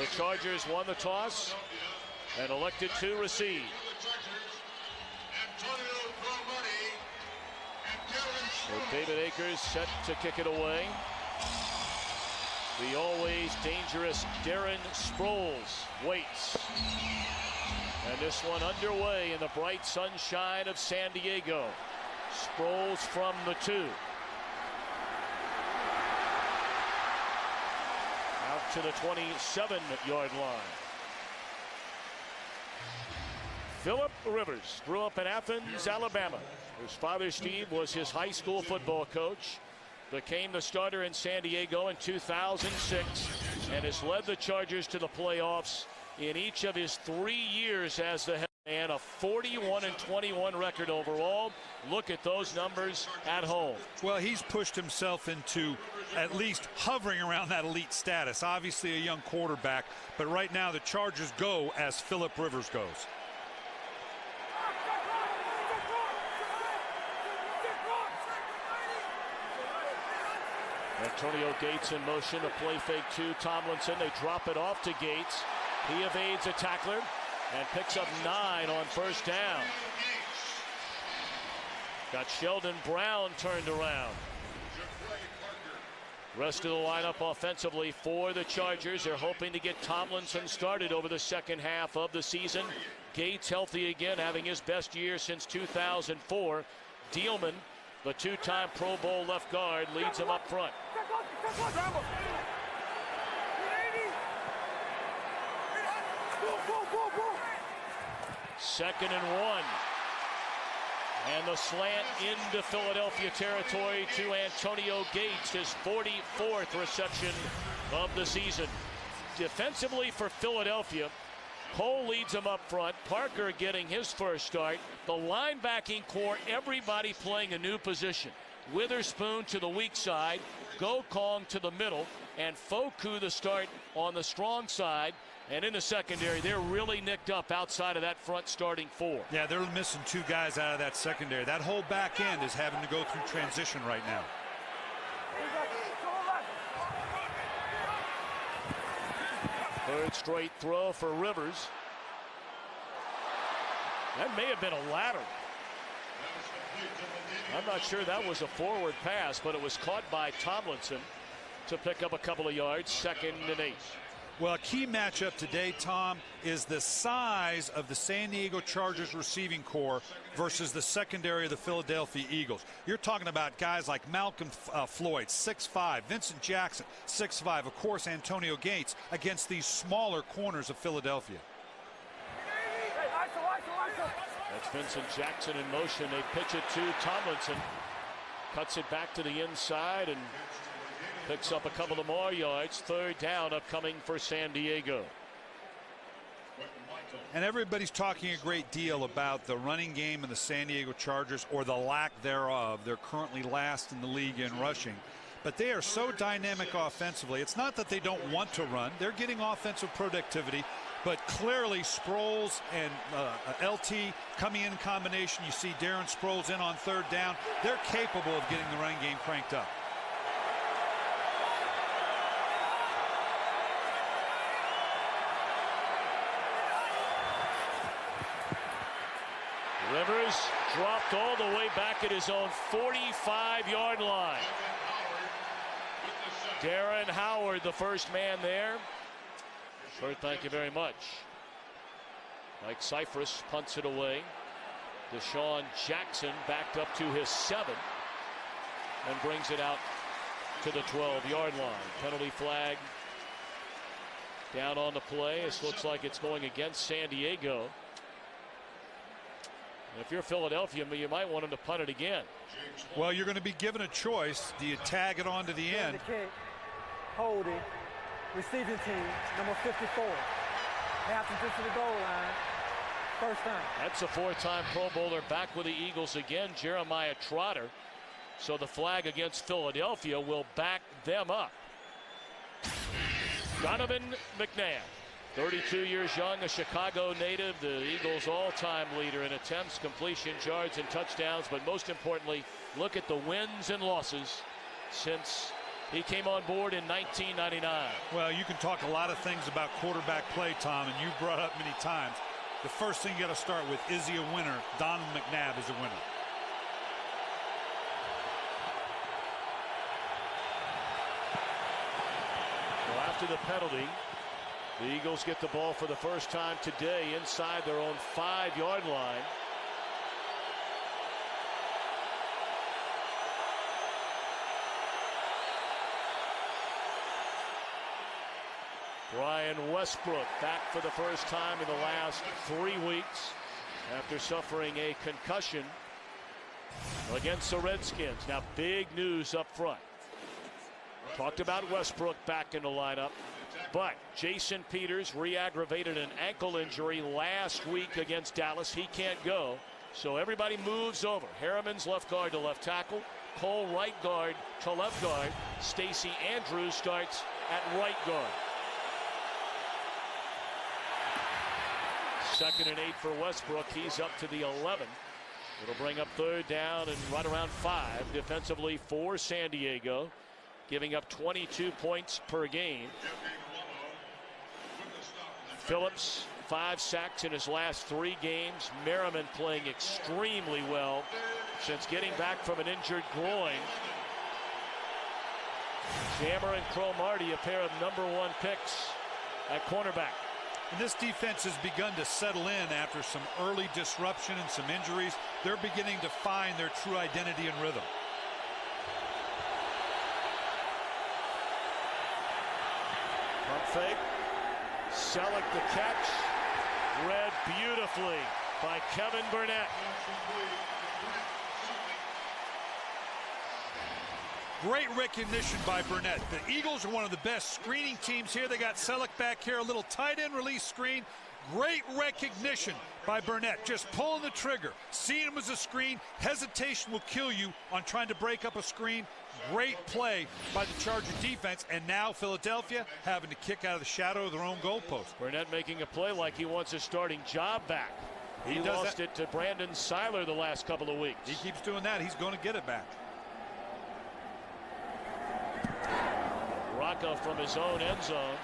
The Chargers won the toss and elected to receive. So David Akers set to kick it away. The always dangerous Darren Sproles waits. And this one underway in the bright sunshine of San Diego. Sproles from the 2. Out to the 27-yard line. Philip Rivers grew up in Athens, Alabama. His father, Steve, was his high school football coach. Became the starter in San Diego in 2006 and has led the Chargers to the playoffs in each of his 3 years as the head man. A 41-21 record overall. Look at those numbers at home. Well, he's pushed himself into at least hovering around that elite status. Obviously a young quarterback, but right now the Chargers go as Philip Rivers goes. Antonio Gates in motion, a play fake to Tomlinson. They drop it off to Gates. He evades a tackler and picks up 9 on first down. Got Sheldon Brown turned around. Rest of the lineup offensively for the Chargers. They're hoping to get Tomlinson started over the second half of the season. Gates healthy again, having his best year since 2004. Dielman, the 2-time Pro Bowl left guard, leads him up front. Second and 1. And the slant into Philadelphia territory to Antonio Gates, his 44th reception of the season. Defensively for Philadelphia, Cole leads them up front. Parker getting his first start. The linebacking core, everybody playing a new position. Witherspoon to the weak side, Gokong to the middle, and Foku the start on the strong side. And in the secondary, they're really nicked up outside of that front starting 4. Yeah, they're missing 2 guys out of that secondary. That whole back end is having to go through transition right now. Third straight throw for Rivers. That may have been a lateral. I'm not sure that was a forward pass, but it was caught by Tomlinson to pick up a couple of yards. 2nd and 8. Well, a key matchup today, Tom, is the size of the San Diego Chargers receiving core versus the secondary of the Philadelphia Eagles. You're talking about guys like Malcolm Floyd, 6'5", Vincent Jackson, 6'5", of course, Antonio Gates, against these smaller corners of Philadelphia. That's Vincent Jackson in motion. They pitch it to Tomlinson. Cuts it back to the inside and picks up a couple of more yards. 3rd down upcoming for San Diego. And everybody's talking a great deal about the running game of the San Diego Chargers, or the lack thereof. They're currently last in the league in rushing. But they are so dynamic offensively. It's not that they don't want to run. They're getting offensive productivity. But clearly Sproles and LT coming in combination. You see Darren Sproles in on 3rd down. They're capable of getting the running game cranked up. Rivers dropped all the way back at his own 45-yard line. Darren Howard, the first man there. Bert, thank you very much. Mike Cyphers punts it away. Deshaun Jackson backed up to his 7 and brings it out to the 12-yard line. Penalty flag down on the play. This looks like it's going against San Diego. If you're Philadelphia, you might want him to punt it again. Well, you're going to be given a choice. Do you tag it on to the end? The kick, holding, receiving team, number 54. Happens to the goal line. First time. That's a 4-time Pro Bowler back with the Eagles again, Jeremiah Trotter. So the flag against Philadelphia will back them up. Donovan McNabb, 32 years young, a Chicago native, the Eagles' all-time leader in attempts, completions, yards, and touchdowns. But most importantly, look at the wins and losses since He came on board in 1999. Well, you can talk a lot of things about quarterback play, Tom, and you brought up many times. The first thing you got to start with, is he a winner? Donovan McNabb is a winner. Well, after the penalty, the Eagles get the ball for the first time today inside their own 5-yard line. Brian Westbrook back for the first time in the last 3 weeks after suffering a concussion against the Redskins. Now, big news up front. Talked about Westbrook back in the lineup, but Jason Peters re-aggravated an ankle injury last week against Dallas. He can't go, so everybody moves over. Harriman's left guard to left tackle, Cole right guard to left guard. Stacey Andrews starts at right guard. 2nd and 8 for Westbrook. He's up to the 11. It'll bring up 3rd down and right around 5 defensively for San Diego, giving up 22 points per game. Phillips, 5 sacks in his last 3 games. Merriman playing extremely well since getting back from an injured groin. Jammer and Cromartie, a pair of #1 picks at cornerback. And this defense has begun to settle in after some early disruption and some injuries. They're beginning to find their true identity and rhythm. Pump fake. Selleck the catch. Read beautifully by Kevin Burnett. Great recognition by Burnett. The Eagles are one of the best screening teams here. They got Selleck back here, a little tight end release screen. Great recognition by Burnett. Just pulling the trigger, seeing him as a screen. Hesitation will kill you on trying to break up a screen. Great play by the Charger defense, and now Philadelphia having to kick out of the shadow of their own goalpost. Burnett making a play like he wants his starting job back. He lost it to Brandon Seiler the last couple of weeks. He keeps doing that. He's going to get it back. Rocca from his own end zone.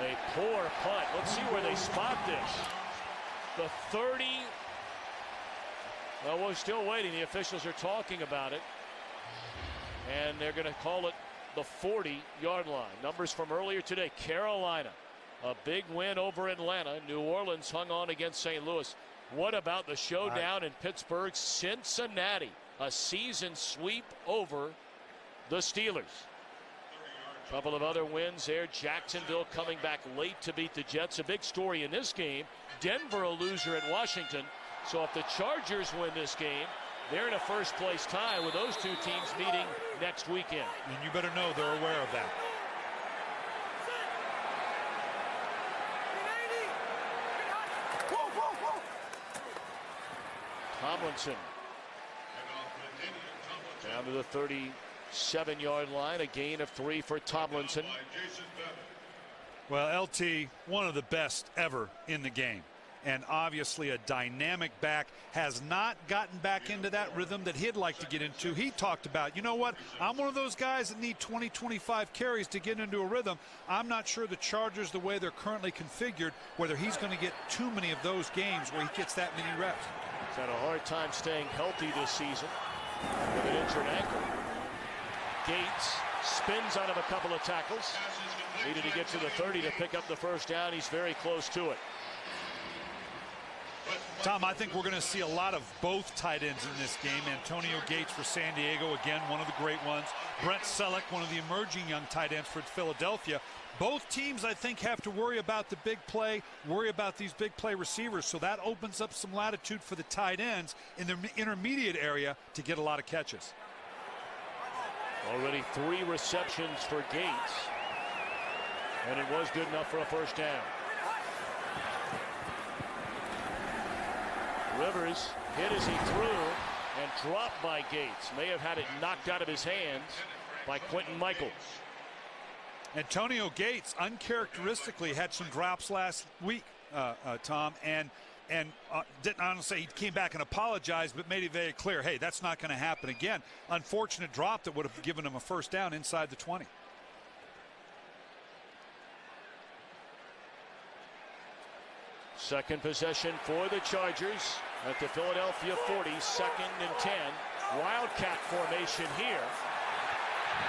A poor punt. Let's see where they spot this. The 30. Well, we're still waiting. The officials are talking about it. And they're going to call it the 40-yard line. Numbers from earlier today. Carolina, a big win over Atlanta. New Orleans hung on against St. Louis. What about the showdown in Pittsburgh? Cincinnati, a season sweep over the Steelers. A couple of other wins there. Jacksonville coming back late to beat the Jets. A big story in this game. Denver a loser at Washington. So if the Chargers win this game, they're in a first-place tie with those two teams meeting next weekend. And you better know they're aware of that. Tomlinson down to the 37-yard line. A gain of 3 for Tomlinson. Well, LT, one of the best ever in the game. And obviously a dynamic back, has not gotten back into that rhythm that he'd like to get into. He talked about, you know what, I'm one of those guys that need 20, 25 carries to get into a rhythm. I'm not sure the Chargers, the way they're currently configured, whether he's going to get too many of those games where he gets that many reps. He's had a hard time staying healthy this season with an injured ankle. Gates spins out of a couple of tackles. Needed to get to the 30 to pick up the first down. He's very close to it. Tom, I think we're going to see a lot of both tight ends in this game. Antonio Gates for San Diego, again, one of the great ones. Brent Selleck, one of the emerging young tight ends for Philadelphia. Both teams, I think, have to worry about the big play, worry about these big play receivers. So that opens up some latitude for the tight ends in the intermediate area to get a lot of catches. Already 3 receptions for Gates. And it was good enough for a first down. Rivers hit as he threw and dropped by Gates. May have had it knocked out of his hands by Quentin Michael. Antonio Gates uncharacteristically had some drops last week, Tom, and and didn't honestly, he came back and apologized, but made it very clear, hey, that's not going to happen again. Unfortunate drop that would have given him a first down inside the 20. Second possession for the Chargers at the Philadelphia 40, 2nd and 10. Wildcat formation here.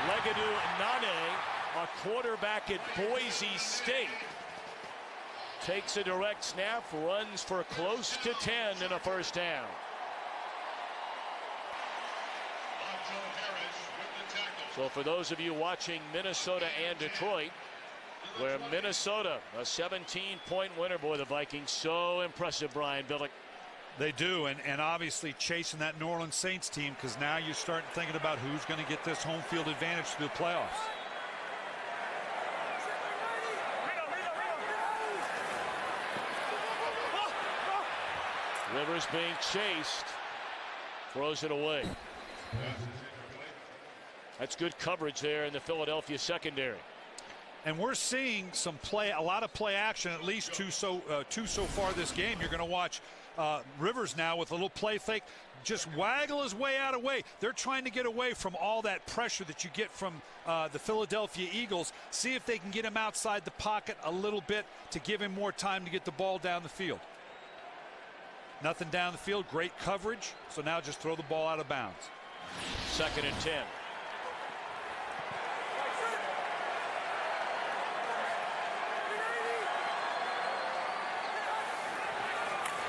Legadou Nane, a quarterback at Boise State, takes a direct snap, runs for close to 10 and a first down. So for those of you watching Minnesota and Detroit, where Minnesota, a 17-point winner, boy, the Vikings so impressive, Brian Billick. They do, and obviously chasing that New Orleans Saints team, because now you're starting thinking about who's going to get this home field advantage through the playoffs. Rivers being chased, throws it away. That's good coverage there in the Philadelphia secondary. And we're seeing a lot of play action, at least two so far this game. You're going to watch Rivers now with a little play fake, just waggle his way out of way. They're trying to get away from all that pressure that you get from the Philadelphia Eagles. See if they can get him outside the pocket a little bit to give him more time to get the ball down the field. Nothing down the field, great coverage. So now just throw the ball out of bounds. 2nd and 10.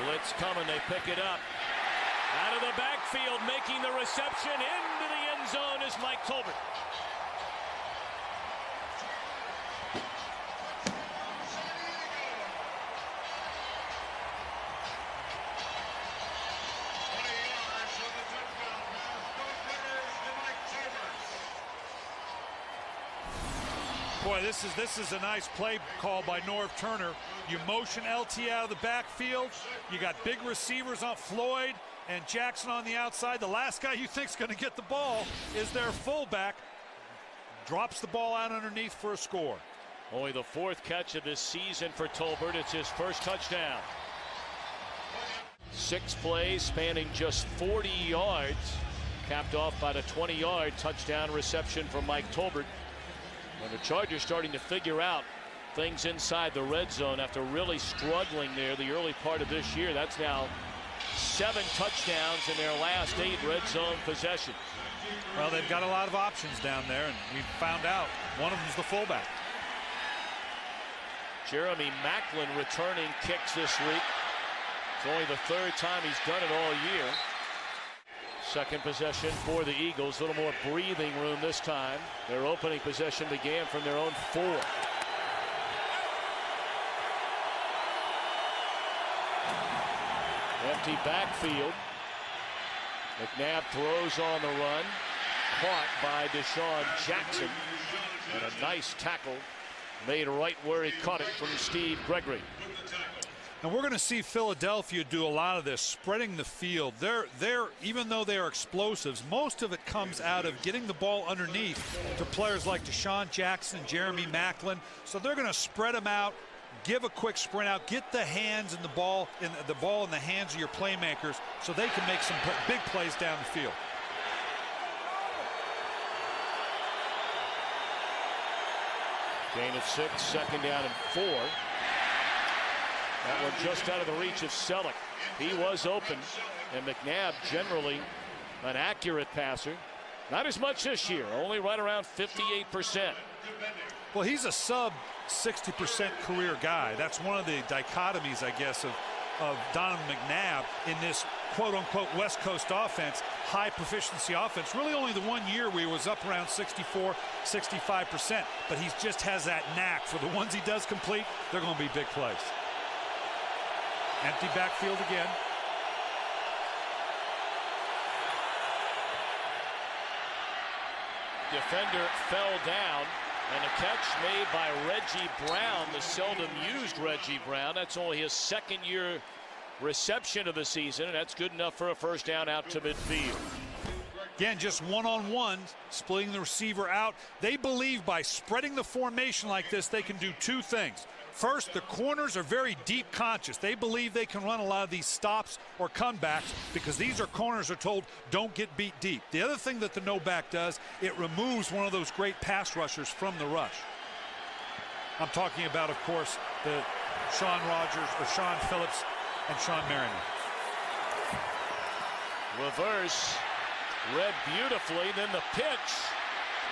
Blitz coming, they pick it up. Out of the backfield, making the reception into the end zone is Mike Tolbert. Boy, this is a nice play call by Norv Turner. You motion LT out of the backfield. You got big receivers on Floyd and Jackson on the outside. The last guy you think is going to get the ball is their fullback. Drops the ball out underneath for a score. Only the 4th catch of this season for Tolbert. It's his first touchdown. 6 plays spanning just 40 yards. Capped off by the 20-yard touchdown reception from Mike Tolbert. And the Chargers starting to figure out things inside the red zone after really struggling there the early part of this year. That's now 7 touchdowns in their last 8 red zone possessions. Well, they've got a lot of options down there, and we found out one of them is the fullback. Jeremy Maclin returning kicks this week. It's only the 3rd time he's done it all year. Second possession for the Eagles. A little more breathing room this time. Their opening possession began from their own 4. Empty backfield. McNabb throws on the run. Caught by Deshaun Jackson. And a nice tackle made right where he caught it from Steve Gregory. And we're going to see Philadelphia do a lot of this, spreading the field. Even though they are explosives, most of it comes out of getting the ball underneath to players like Deshaun Jackson and Jeremy Maclin. So they're going to spread them out, give a quick sprint out, get the hands and the ball in the hands of your playmakers so they can make some big plays down the field. Gain of 6, 2nd down and 4. That one just out of the reach of Selleck. He was open, and McNabb generally an accurate passer. Not as much this year, only right around 58%. Well, he's a sub 60% career guy. That's one of the dichotomies, I guess, of Donovan McNabb in this quote-unquote West Coast offense, high proficiency offense. Really only the 1 year where he was up around 64, 65%, but he just has that knack. For the ones he does complete, they're going to be big plays. Empty backfield again. Defender fell down, and a catch made by Reggie Brown, the seldom used Reggie Brown. That's only his 2nd year reception of the season, and that's good enough for a first down out to midfield. Again, just one-on-one, splitting the receiver out. They believe by spreading the formation like this, they can do 2 things. First, the corners are very deep conscious. They believe they can run a lot of these stops or comebacks because these are corners are told don't get beat deep. The other thing that the no back does, it removes one of those great pass rushers from the rush. I'm talking about, of course, the Sean Rogers or Sean Phillips and Sean Merriman. Reverse, read beautifully, then the pitch,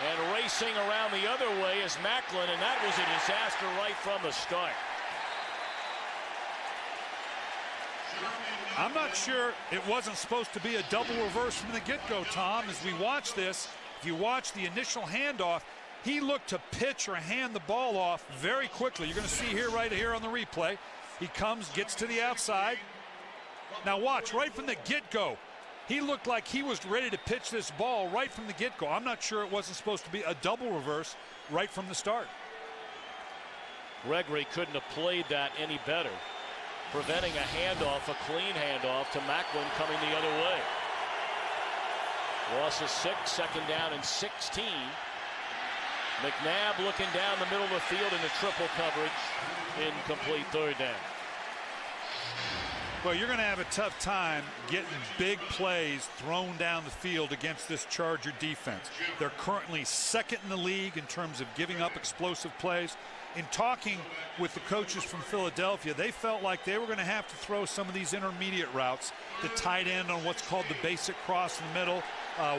and racing around the other way is Macklin, and that was a disaster right from the start. I'm not sure it wasn't supposed to be a double reverse from the get-go, Tom. As we watch this, if you watch the initial handoff, he looked to pitch or hand the ball off very quickly. You're going to see here, right here on the replay. He comes, gets to the outside. Now watch, right from the get-go, he looked like he was ready to pitch this ball right from the get-go. I'm not sure it wasn't supposed to be a double reverse right from the start. Gregory couldn't have played that any better, preventing a handoff, a clean handoff to Macklin coming the other way. Loss of 6, second down and 16. McNabb looking down the middle of the field in the triple coverage. Incomplete third down. Well, you're going to have a tough time getting big plays thrown down the field against this Charger defense. They're currently second in the league in terms of giving up explosive plays. In talking with the coaches from Philadelphia, they felt like they were going to have to throw some of these intermediate routes, the tight end on what's called the basic cross in the middle,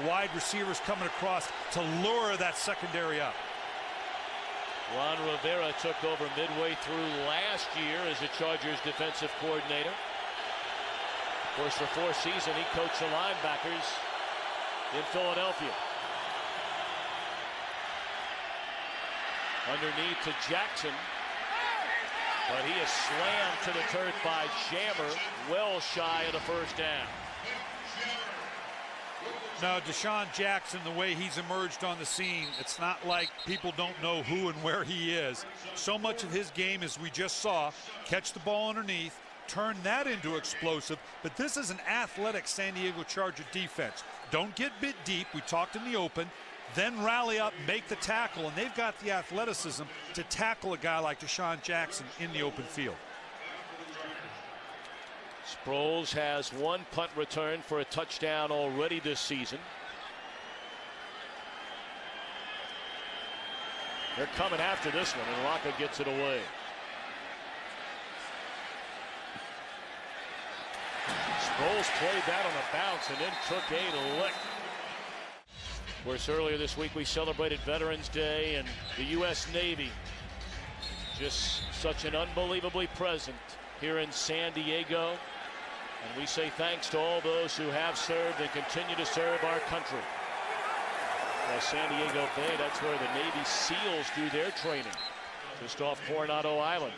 wide receivers coming across to lure that secondary up. Ron Rivera took over midway through last year as the Chargers defensive coordinator. Of course, for 4 seasons, he coached the linebackers in Philadelphia. Underneath to Jackson, but he is slammed to the turf by Jammer, well shy of the first down. Now, Deshaun Jackson, the way he's emerged on the scene, it's not like people don't know who and where he is. So much of his game, as we just saw, catch the ball underneath, turn that into explosive, but this is an athletic San Diego Charger defense. Don't get bit deep, we talked in the open, then rally up, make the tackle, and they've got the athleticism to tackle a guy like Deshaun Jackson in the open field. Sproles has 1 punt return for a touchdown already this season. They're coming after this one, and Rocca gets it away. Sproles played that on a bounce and then took a lick. Of course, earlier this week we celebrated Veterans Day, and the U.S. Navy just such an unbelievably present here in San Diego. And we say thanks to all those who have served and continue to serve our country. Well, San Diego Bay, that's where the Navy SEALs do their training, just off Coronado Island.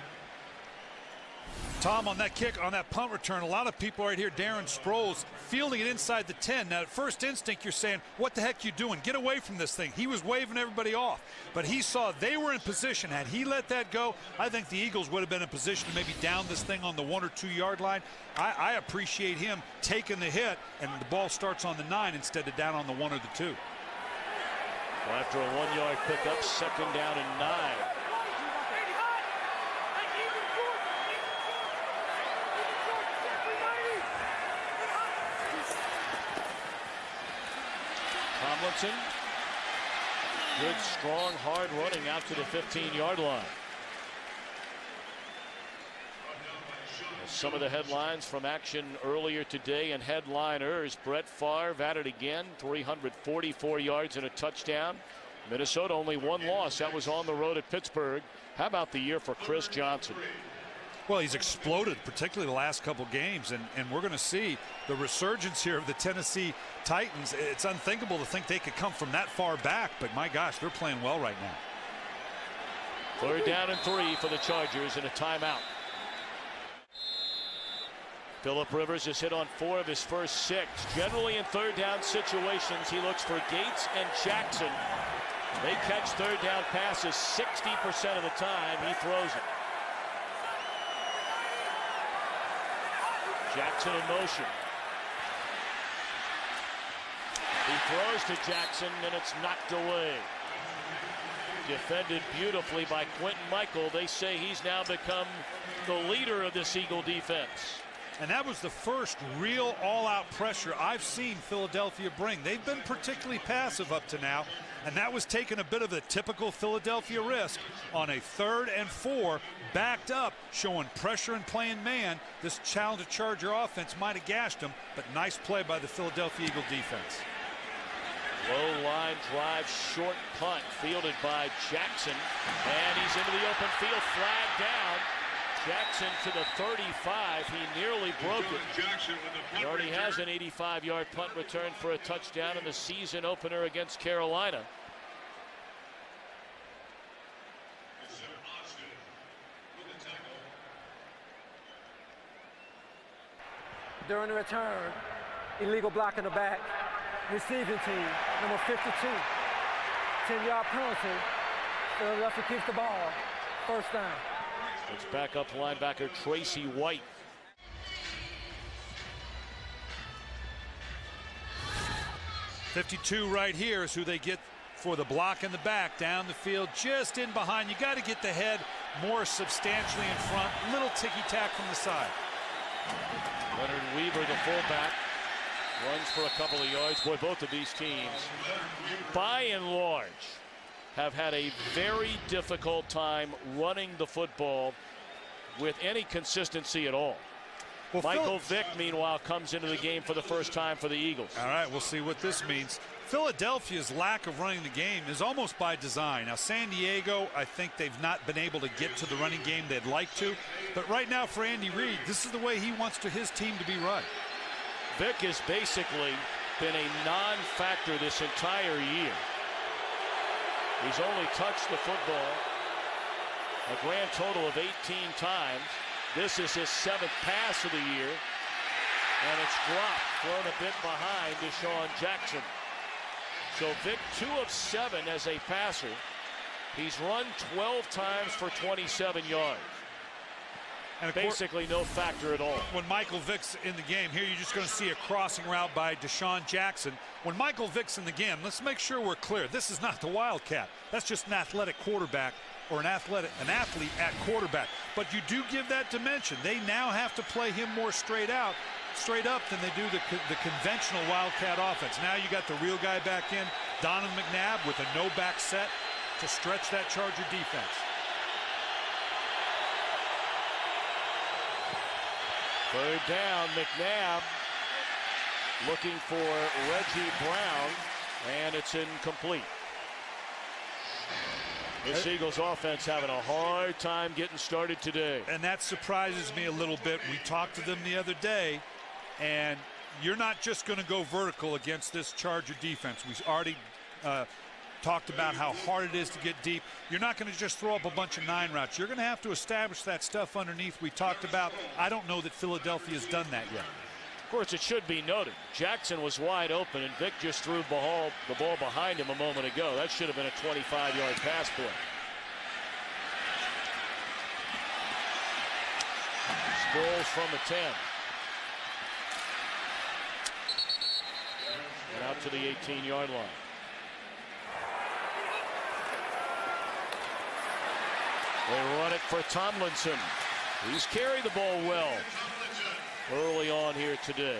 Tom, on that kick, on that punt return, a lot of people right here, Darren Sproles, fielding it inside the 10. Now, at first instinct, you're saying, what the heck you doing? Get away from this thing. He was waving everybody off. But he saw they were in position. Had he let that go, I think the Eagles would have been in position to maybe down this thing on the 1 or 2 yard line. I appreciate him taking the hit, and the ball starts on the 9 instead of down on the 1 or the 2. Well, after a 1 yard pickup, second down and 9. Tomlinson, good, strong, hard running out to the 15-yard line. Some of the headlines from action earlier today and headliners: Brett Favre at it again, 344 yards and a touchdown. Minnesota only 1 loss. That was on the road at Pittsburgh. How about the year for Chris Johnson? Well, he's exploded, particularly the last couple games, and we're going to see the resurgence here of the Tennessee Titans. It's unthinkable to think they could come from that far back, but my gosh, they're playing well right now. 3rd down and 3 for the Chargers and a timeout. Phillip Rivers has hit on 4 of his first 6. Generally in 3rd down situations, he looks for Gates and Jackson. They catch 3rd down passes 60% of the time. He throws it. Jackson in motion. He throws to Jackson, and it's knocked away. Defended beautifully by Quentin Michael. They say he's now become the leader of this Eagle defense. And that was the first real all-out pressure I've seen Philadelphia bring. They've been particularly passive up to now, and that was taking a bit of the typical Philadelphia risk on a 3rd and 4, backed up, showing pressure and playing man. This Challenger Charger offense might have gashed them, but nice play by the Philadelphia Eagle defense. Low line drive, short punt, fielded by Jackson, and he's into the open field, flag down. Jackson to the 35. He nearly broke it. He already has an 85-yard punt return for a touchdown in the season opener against Carolina. During the return, illegal block in the back. Receiving team, number 52. 10-yard penalty. Philadelphia keeps the ball. First down. It's backup linebacker Tracy White. .52 right here is who they get for the block in the back, down the field, just in behind. You got to get the head more substantially in front. Little ticky-tack from the side. Leonard Weaver, the fullback, runs for a couple of yards. Boy, both of these teams, by and large, have had a very difficult time running the football with any consistency at all. Well, Michael Vick, meanwhile, comes into the game for the first time for the Eagles. All right, we'll see what this means. Philadelphia's lack of running the game is almost by design. Now, San Diego, I think they've not been able to get to the running game they'd like to. But right now for Andy Reid, this is the way he wants his team to be run. Vick has basically been a non-factor this entire year. He's only touched the football a grand total of 18 times. This is his 7th pass of the year. And it's dropped, thrown a bit behind DeSean Jackson. So Vick 2 of 7 as a passer. He's run 12 times for 27 yards. And basically no factor at all. When Michael Vick's in the game, here you're just going to see a crossing route by DeSean Jackson. When Michael Vick's in the game, let's make sure we're clear. This is not the Wildcat. That's just an athletic quarterback or an athlete at quarterback. But you do give that dimension. They now have to play him more straight up than they do the conventional Wildcat offense. Now you got the real guy back in, Donovan McNabb with a no-back set to stretch that Charger defense. Third down, McNabb looking for Reggie Brown, and it's incomplete. This Eagles offense having a hard time getting started today. And that surprises me a little bit. We talked to them the other day, and you're not just going to go vertical against this Charger defense. We already talked about how hard it is to get deep. You're not going to just throw up a bunch of 9 routes. You're going to have to establish that stuff underneath we talked about. I don't know that Philadelphia's done that yet. Of course, it should be noted, Jackson was wide open, and Vick just threw the ball behind him a moment ago. That should have been a 25-yard pass play. Sproles from the 10. And out to the 18-yard line. They run it for Tomlinson. He's carried the ball well early on here today.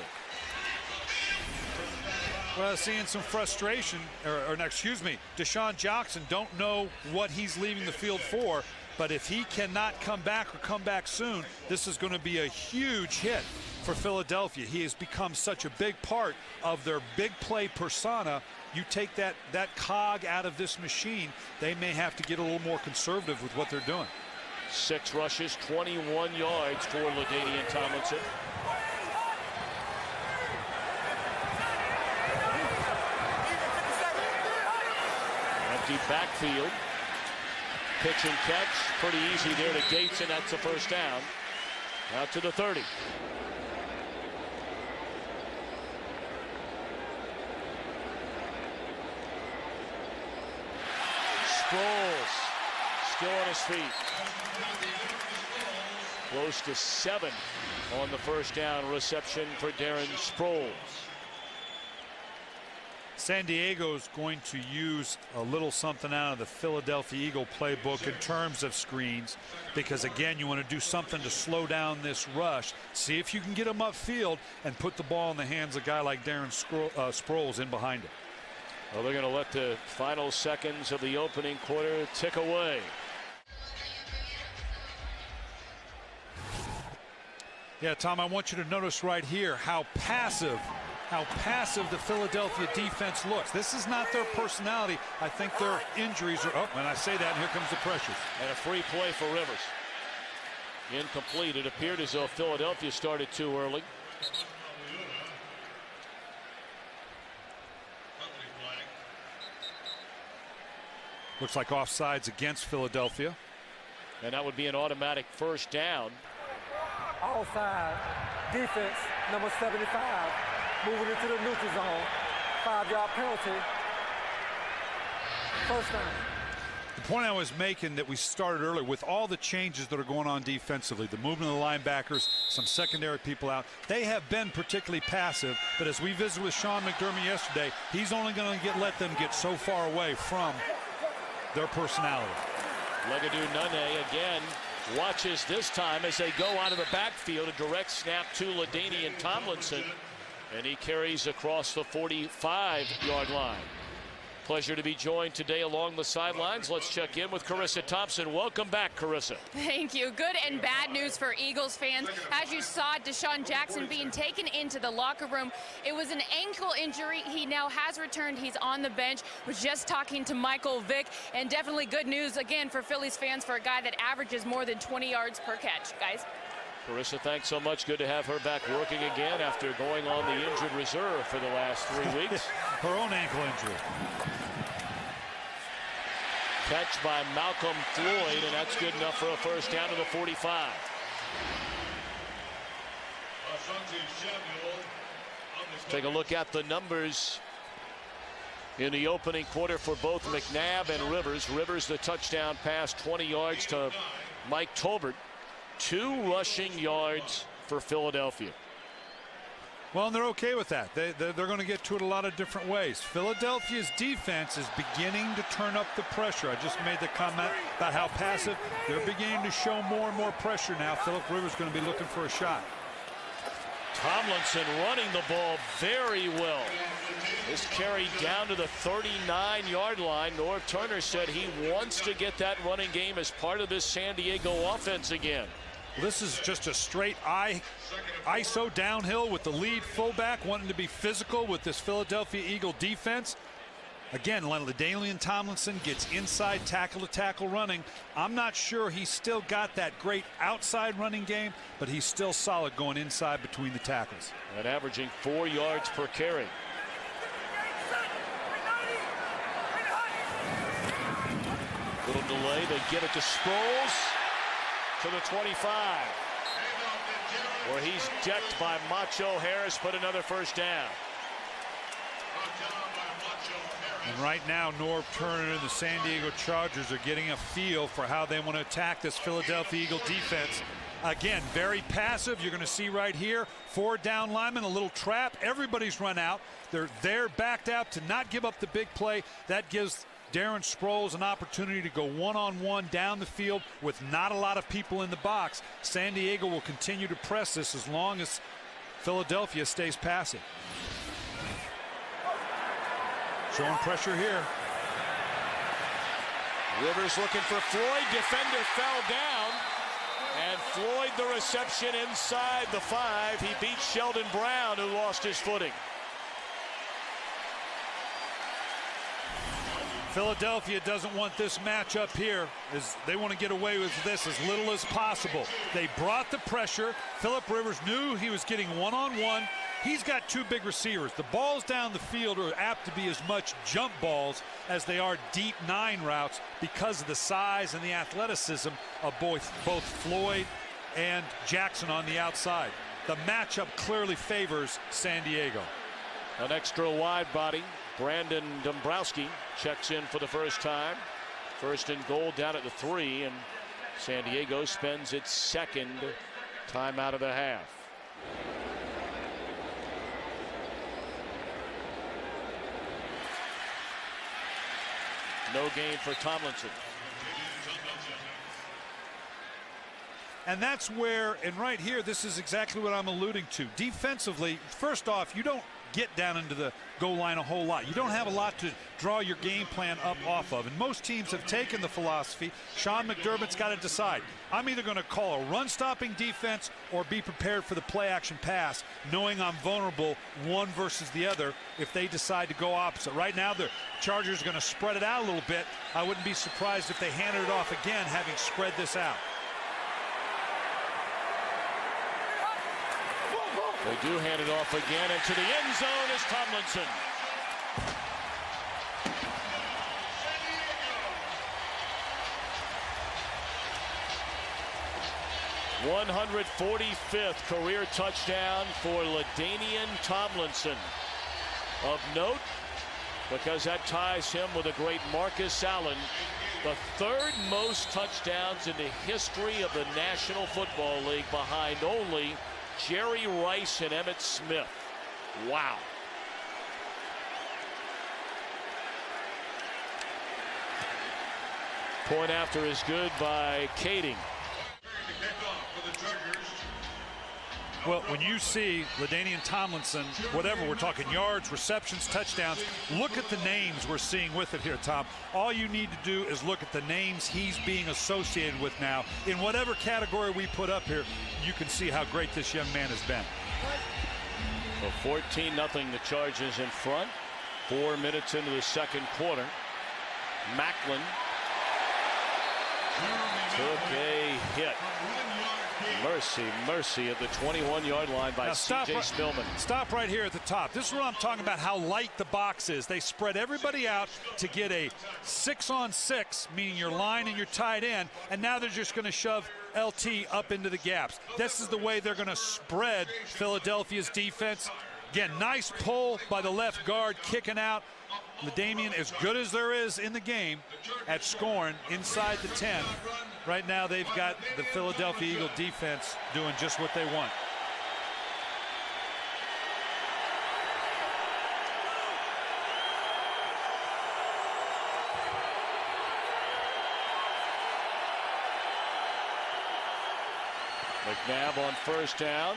Well, seeing some frustration, DeSean Jackson don't know what he's leaving the field for, but if he cannot come back or come back soon, this is going to be a huge hit for Philadelphia. He has become such a big part of their big play persona. You take that cog out of this machine, they may have to get a little more conservative with what they're doing. 6 rushes, 21 yards for LaDainian Tomlinson. Empty backfield. Pitch and catch. Pretty easy there to Gates, and that's the first down. Out to the 30. Sproles still on his feet. Close to 7 on the first down reception for Darren Sproles. San Diego's going to use a little something out of the Philadelphia Eagle playbook in terms of screens, because again, you want to do something to slow down this rush. See if you can get them upfield and put the ball in the hands of a guy like Darren Sproles in behind it. Well, they're going to let the final seconds of the opening quarter tick away. Yeah, Tom, I want you to notice right here how passive the Philadelphia defense looks. This is not their personality. I think their injuries are up, and I say that, and here comes the pressures. And a free play for Rivers. Incomplete. It appeared as though Philadelphia started too early. Looks like offsides against Philadelphia. And that would be an automatic first down. Offside. Defense, number 75. Moving into the neutral zone. 5-yard penalty. First down. The point I was making that we started earlier, with all the changes that are going on defensively, the movement of the linebackers, some secondary people out, they have been particularly passive. But as we visited with Sean McDermott yesterday, he's only going to let them get so far away from their personality. Legadou Nunne again watches this time as they go out of the backfield. A direct snap to LaDainian Tomlinson, and he carries across the 45-yard line. Pleasure to be joined today along the sidelines. Let's check in with Carissa Thompson. Welcome back, Carissa. Thank you. Good and bad news for Eagles fans. As you saw, Deshaun Jackson being taken into the locker room. It was an ankle injury. He now has returned. He's on the bench. Was just talking to Michael Vick, and definitely good news again for Phillies fans for a guy that averages more than 20 yards per catch, guys. Carissa, thanks so much. Good to have her back working again after going on the injured reserve for the last 3 weeks. Her own ankle injury. Catch by Malcolm Floyd, and that's good enough for a first down to the 45. Take a look at the numbers in the opening quarter for both McNabb and Rivers. Rivers, the touchdown pass, 20 yards to Mike Tolbert. 2 rushing yards for Philadelphia. Well, and they're okay with that. They're going to get to it a lot of different ways. Philadelphia's defense is beginning to turn up the pressure. I just made the comment about how passive. They're beginning to show more and more pressure now. Phillip Rivers going to be looking for a shot. Tomlinson running the ball very well. This carry down to the 39-yard line. Norv Turner said he wants to get that running game as part of this San Diego offense again. This is just a straight ISO downhill with the lead fullback wanting to be physical with this Philadelphia Eagle defense. Again, LaDainian Tomlinson gets inside tackle-to-tackle running. I'm not sure he's still got that great outside running game, but he's still solid going inside between the tackles. And averaging 4 yards per carry. Little delay, they get it to Sproles to the 25, where he's decked by Macho Harris, but another first down. And right now, Norv Turner and the San Diego Chargers are getting a feel for how they want to attack this Philadelphia Eagle defense. Again, very passive. You're going to see right here, 4 down linemen, a little trap. Everybody's run out. They're backed out to not give up the big play. That gives Darren Sproles an opportunity to go one-on-one down the field with not a lot of people in the box. San Diego will continue to press this as long as Philadelphia stays passive. Showing pressure here. Rivers looking for Floyd. Defender fell down. And Floyd, the reception inside the 5. He beats Sheldon Brown, who lost his footing. Philadelphia doesn't want this matchup here, as they want to get away with this as little as possible. They brought the pressure. Phillip Rivers knew he was getting one-on-one. He's got 2 big receivers. The balls down the field are apt to be as much jump balls as they are deep 9 routes because of the size and the athleticism of both Floyd and Jackson on the outside. The matchup clearly favors San Diego. An extra wide body. Brandon Dombrowski checks in for the first time. First and goal down at the 3, and San Diego spends its second timeout of the half. No gain for Tomlinson. And that's where, and right here, this is exactly what I'm alluding to. Defensively, first off, you don't get down into the goal line a whole lot. You don't have a lot to draw your game plan up off of. And most teams have taken the philosophy. Sean McDermott's got to decide. I'm either going to call a run-stopping defense or be prepared for the play-action pass, knowing I'm vulnerable one versus the other if they decide to go opposite. Right now, the Chargers are going to spread it out a little bit. I wouldn't be surprised if they handed it off again, having spread this out. They do hand it off again, and to the end zone is Tomlinson. #145th career touchdown for LaDainian Tomlinson. Of note, because that ties him with a great Marcus Allen, the third most touchdowns in the history of the National Football League, behind only Jerry Rice and Emmitt Smith. Wow. Point after is good by Kading. Well, when you see LaDainian Tomlinson, whatever we're talking, yards, receptions, touchdowns, look at the names we're seeing with it here, Tom. All you need to do is look at the names he's being associated with now. In whatever category we put up here, you can see how great this young man has been. So 14-0, the Chargers in front. 4 minutes into the second quarter. Macklin took a hit. Mercy at the 21-yard line by C.J. Spillman. Stop right here at the top. This is what I'm talking about, how light the box is. They spread everybody out to get a 6-on-6, meaning your line and your tight end, and now they're just going to shove LT up into the gaps. This is the way they're going to spread Philadelphia's defense. Again, nice pull by the left guard, kicking out. LaDainian, as good as there is in the game at scoring inside the 10. Right now they've got the Philadelphia Eagle defense doing just what they want. McNabb on first down.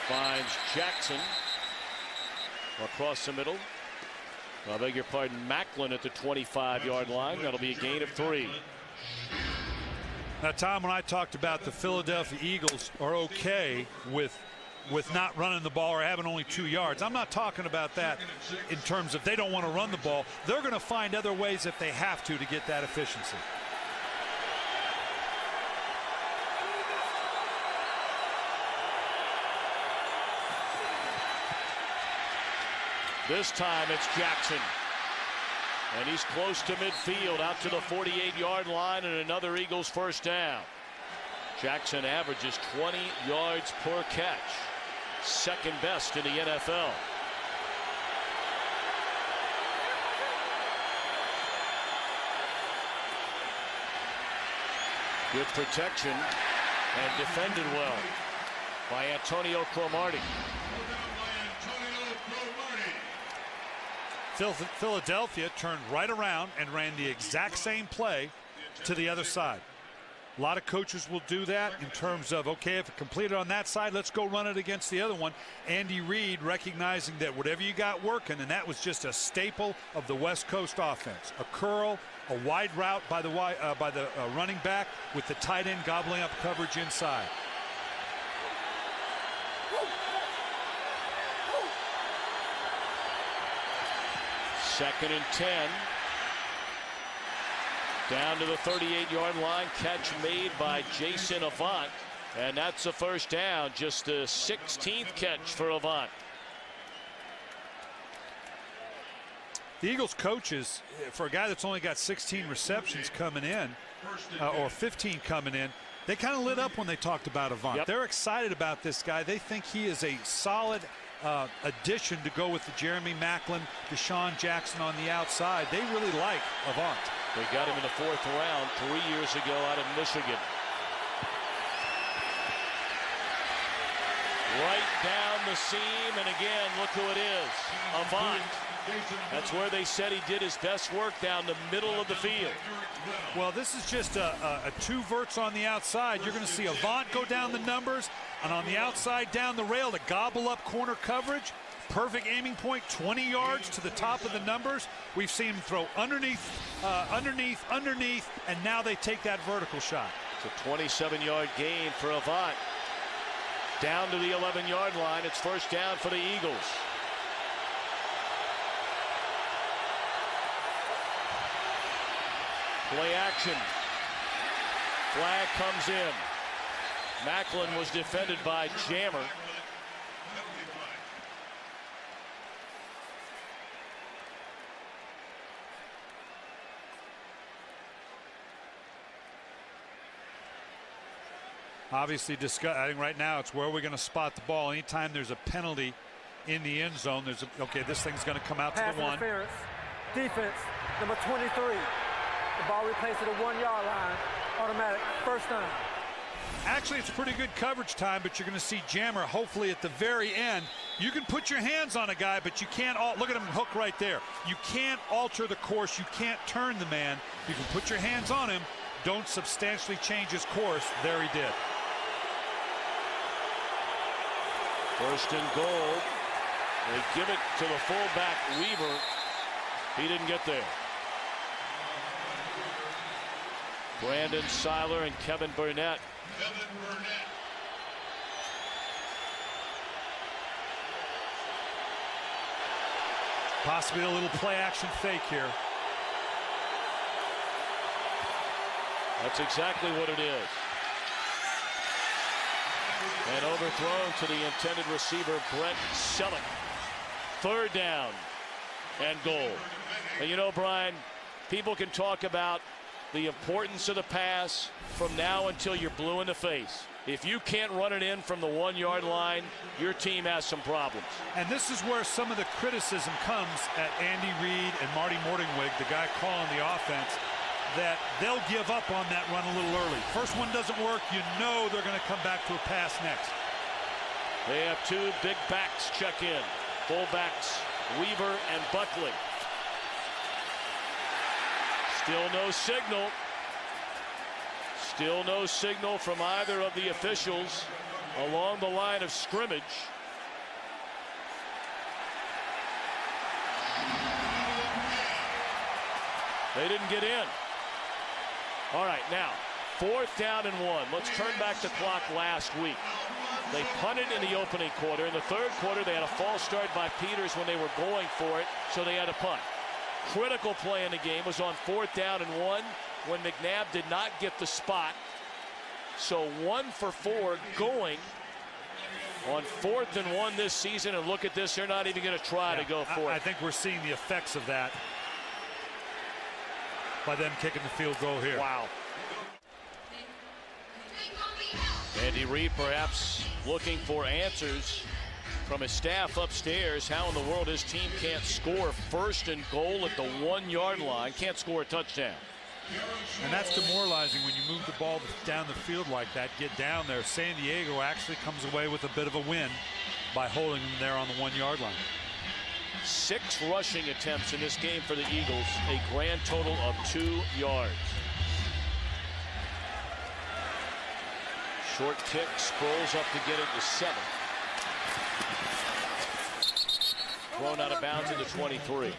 Finds Jackson across the middle. I beg your pardon, Macklin at the 25-yard line. That'll be a gain of 3. Now, Tom, when I talked about the Philadelphia Eagles are okay with not running the ball or having only 2 yards, I'm not talking about that in terms of they don't want to run the ball. They're going to find other ways if they have to get that efficiency. This time it's Jackson. And he's close to midfield, out to the 48-yard line, and another Eagles first down. Jackson averages 20 yards per catch. Second best in the NFL. Good protection and defended well by Antonio Cromartie. Philadelphia turned right around and ran the exact same play to the other side. A lot of coaches will do that in terms of, okay, if it completed on that side, let's go run it against the other one. Andy Reid recognizing that whatever you got working, and that was just a staple of the West Coast offense. A curl, a wide route by the running back with the tight end gobbling up coverage inside. Second and 10. Down to the 38-yard line. Catch made by Jason Avant. And that's a first down. Just the 16th catch for Avant. The Eagles coaches, for a guy that's only got 16 receptions coming in, or 15 coming in, they kind of lit up when they talked about Avant. Yep. They're excited about this guy. They think he is a solid addition to go with the Jeremy Macklin, Deshaun Jackson on the outside. They really like Avant. They got him in the 4th round 3 years ago out of Michigan. Right down the seam, and again, look who it is. Avant. That's where they said he did his best work, down the middle of the field. Well, this is just a two verts on the outside. You're going to see Avant go down the numbers, and on the outside down the rail to gobble up corner coverage. Perfect aiming point, 20 yards to the top of the numbers. We've seen him throw underneath, and now they take that vertical shot. It's a 27-yard gain for Avant. Down to the 11-yard line. It's first down for the Eagles. Play action. Flag comes in. Macklin was defended by Jammer. Obviously, I think right now it's where we're going to spot the ball. Anytime there's a penalty in the end zone, there's okay, this thing's going to come out Pass to the one. interference. Defense, number 23. The ball replaced at the 1-yard line. Automatic, first down. Actually, it's pretty good coverage time, but you're going to see Jammer hopefully at the very end. You can put your hands on a guy, but you can't. Look at him hook right there. You can't alter the course. You can't turn the man. You can put your hands on him. Don't substantially change his course. There he did. First and goal. They give it to the fullback, Weaver. He didn't get there. Brandon Seiler and Kevin Burnett. Possibly a little play action fake here. That's exactly what it is. And overthrown to the intended receiver, Brett Selleck. Third down and goal. And you know, Brian, people can talk about the importance of the pass from now until you're blue in the face. If you can't run it in from the 1-yard line, your team has some problems. And this is where some of the criticism comes at Andy Reid and Marty Mornhinweg, the guy calling the offense, that they'll give up on that run a little early. First one doesn't work, you know they're going to come back to a pass next. They have two big backs check in. Fullbacks Weaver and Buckley. Still no signal. Still no signal from either of the officials along the line of scrimmage. They didn't get in. All right, now, 4th down and 1. Let's turn back the clock last week. They punted in the opening quarter. In the third quarter, they had a false start by Peters when they were going for it, so they had a punt. Critical play in the game was on 4th down and 1 when McNabb did not get the spot. So 1 for 4 going on 4th and 1 this season. And look at this, they're not even going to try to go for it. I think we're seeing the effects of that by them kicking the field goal here. Wow. Andy Reid perhaps looking for answers from his staff upstairs. How in the world his team can't score 1st and goal at the 1-yard line, can't score a touchdown. And that's demoralizing when you move the ball down the field like that, get down there. San Diego actually comes away with a bit of a win by holding them there on the 1-yard line. 6 rushing attempts in this game for the Eagles, a grand total of 2 yards. Short kick, Sproles up to get it to 7. Thrown out of bounds into 23.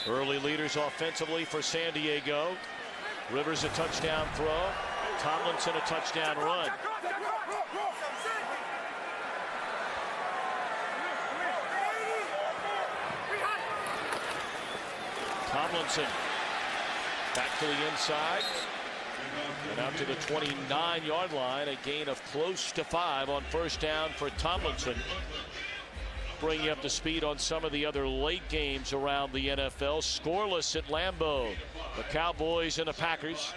Early leaders offensively for San Diego. Rivers a touchdown throw. Tomlinson a touchdown run. Tomlinson back to the inside and out to the 29-yard line. A gain of close to 5 on 1st down for Tomlinson. Bring you up to speed on some of the other late games around the NFL. Scoreless at Lambeau. The Cowboys and the Packers.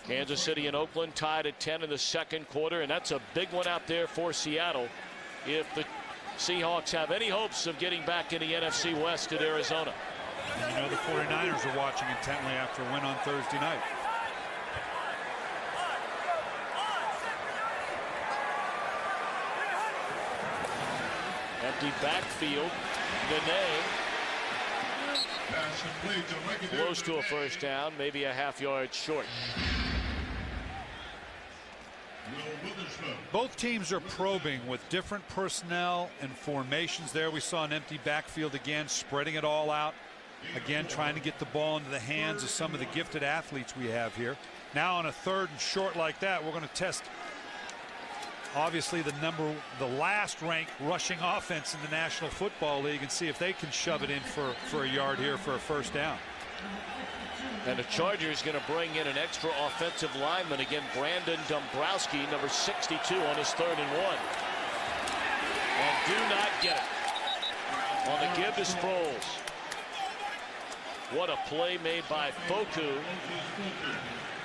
Kansas City and Oakland tied at 10 in the 2nd quarter, and that's a big one out there for Seattle if the Seahawks have any hopes of getting back in the NFC West at Arizona. And you know the 49ers are watching intently after a win on Thursday night. empty backfield. Nene close to a first down, maybe a half-yard short. Both teams are probing with different personnel and formations there. We saw an empty backfield again, spreading it all out. Again, trying to get the ball into the hands of some of the gifted athletes we have here. Now on a 3rd and short like that, we're going to test obviously the last ranked rushing offense in the National Football League and see if they can shove it in for a yard here for a first down. And the Chargers going to bring in an extra offensive lineman again, Brandon Dombrowski, number 62, on his 3rd and 1. And do not get it on the give to Sproles. What a play made by Foku,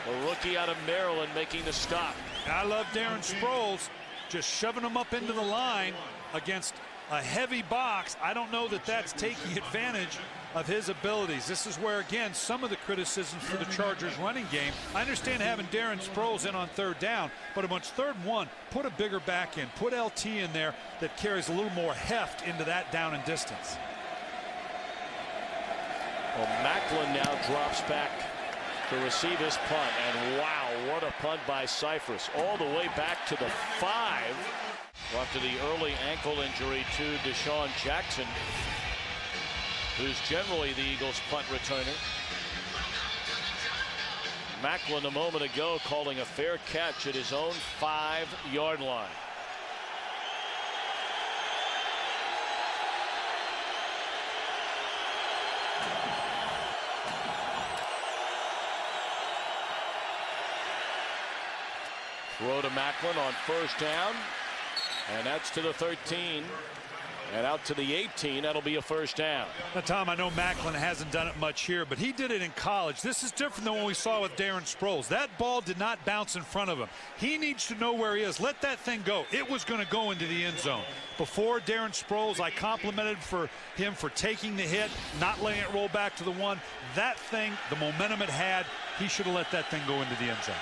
a rookie out of Maryland, making the stop. I love Darren Sproles just shoving him up into the line against a heavy box. I don't know that that's taking advantage of his abilities. This is where, again, some of the criticisms for the Chargers running game. I understand having Darren Sproles in on 3rd down, but amongst 3rd and 1, put a bigger back in, put LT in there that carries a little more heft into that down and distance. Well, Macklin now drops back to receive his punt, and wow, what a punt by Cyphers, all the way back to the 5 after the early ankle injury to Deshaun Jackson, who's generally the Eagles punt returner. Macklin a moment ago calling a fair catch at his own 5-yard line. Throw to Macklin on first down, and that's to the 13 and out to the 18. That'll be a first down. Now, Tom, I know Macklin hasn't done it much here, but he did it in college. This is different than what we saw with Darren Sproles. That ball did not bounce in front of him. He needs to know where he is. Let that thing go. It was going to go into the end zone. Before Darren Sproles, I complimented him for taking the hit, not letting it roll back to the 1. That thing, the momentum it had, he should have let that thing go into the end zone.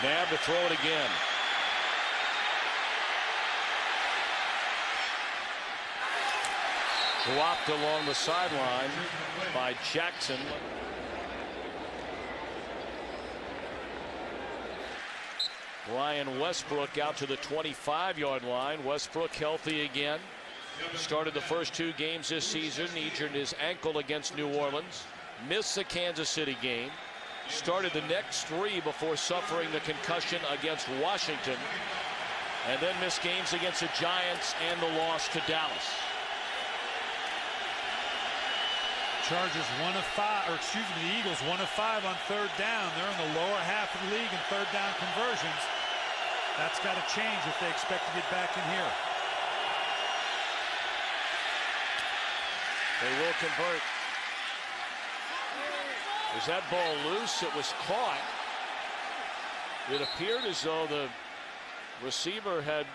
McNabb to throw it again. Dropped along the sideline by Jackson. Brian Westbrook out to the 25-yard line. Westbrook healthy again. Started the first 2 games this season. Injured his ankle against New Orleans. Missed the Kansas City game. Started the next 3 before suffering the concussion against Washington, and then missed games against the Giants and the loss to Dallas. Chargers 1 of 5, or excuse me, the Eagles 1 of 5 on 3rd down. They're in the lower half of the league in 3rd down conversions. That's got to change if they expect to get back in here. They will convert. Was that ball loose? It was caught. It appeared as though the receiver had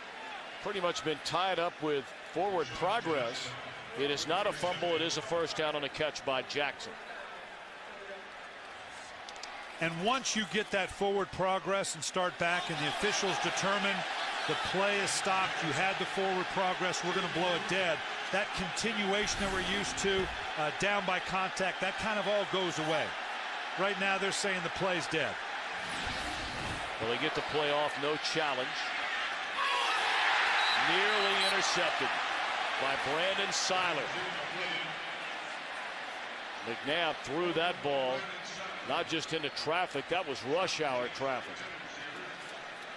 pretty much been tied up with forward progress. It is not a fumble. It is a first down on a catch by Jackson. And once you get that forward progress and start back and the officials determine the play is stopped, you had the forward progress, we're going to blow it dead. That continuation that we're used to, down by contact, that kind of all goes away. Right now they're saying the play's dead. Well, they get the play off, no challenge. Nearly intercepted by Brandon Seiler. McNabb threw that ball not just into traffic, that was rush hour traffic.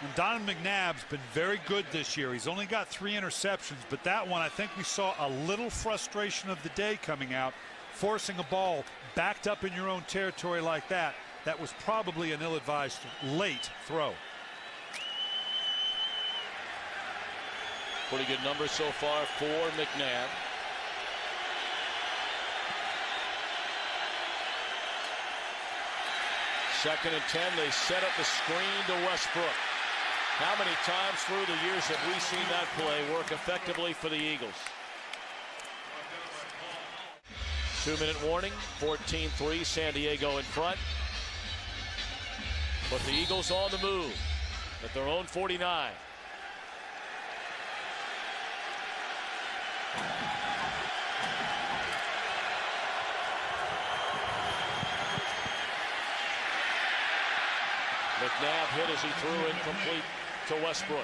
And Donovan McNabb's been very good this year. He's only got 3 interceptions, but that one I think we saw a little frustration of the day coming out. Forcing a ball backed up in your own territory like that, that was probably an ill-advised late throw. Pretty good number so far for McNabb. Second and 10, they set up the screen to Westbrook. How many times through the years have we seen that play work effectively for the Eagles? 2-minute warning, 14-3, San Diego in front. But the Eagles on the move at their own 49. McNabb hit as he threw incomplete to Westbrook.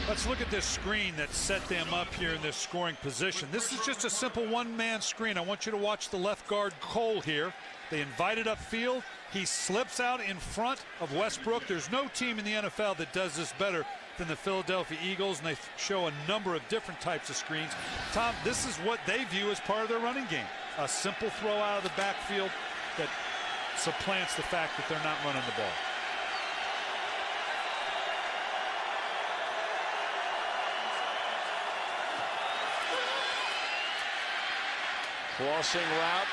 Let's look at this screen that set them up here in this scoring position. This is just a simple one-man screen. I want you to watch the left guard Cole here. They invite it upfield. He slips out in front of Westbrook. There's no team in the NFL that does this better than the Philadelphia Eagles, and they show a number of different types of screens. Tom, this is what they view as part of their running game. A simple throw out of the backfield that supplants the fact that they're not running the ball. Crossing route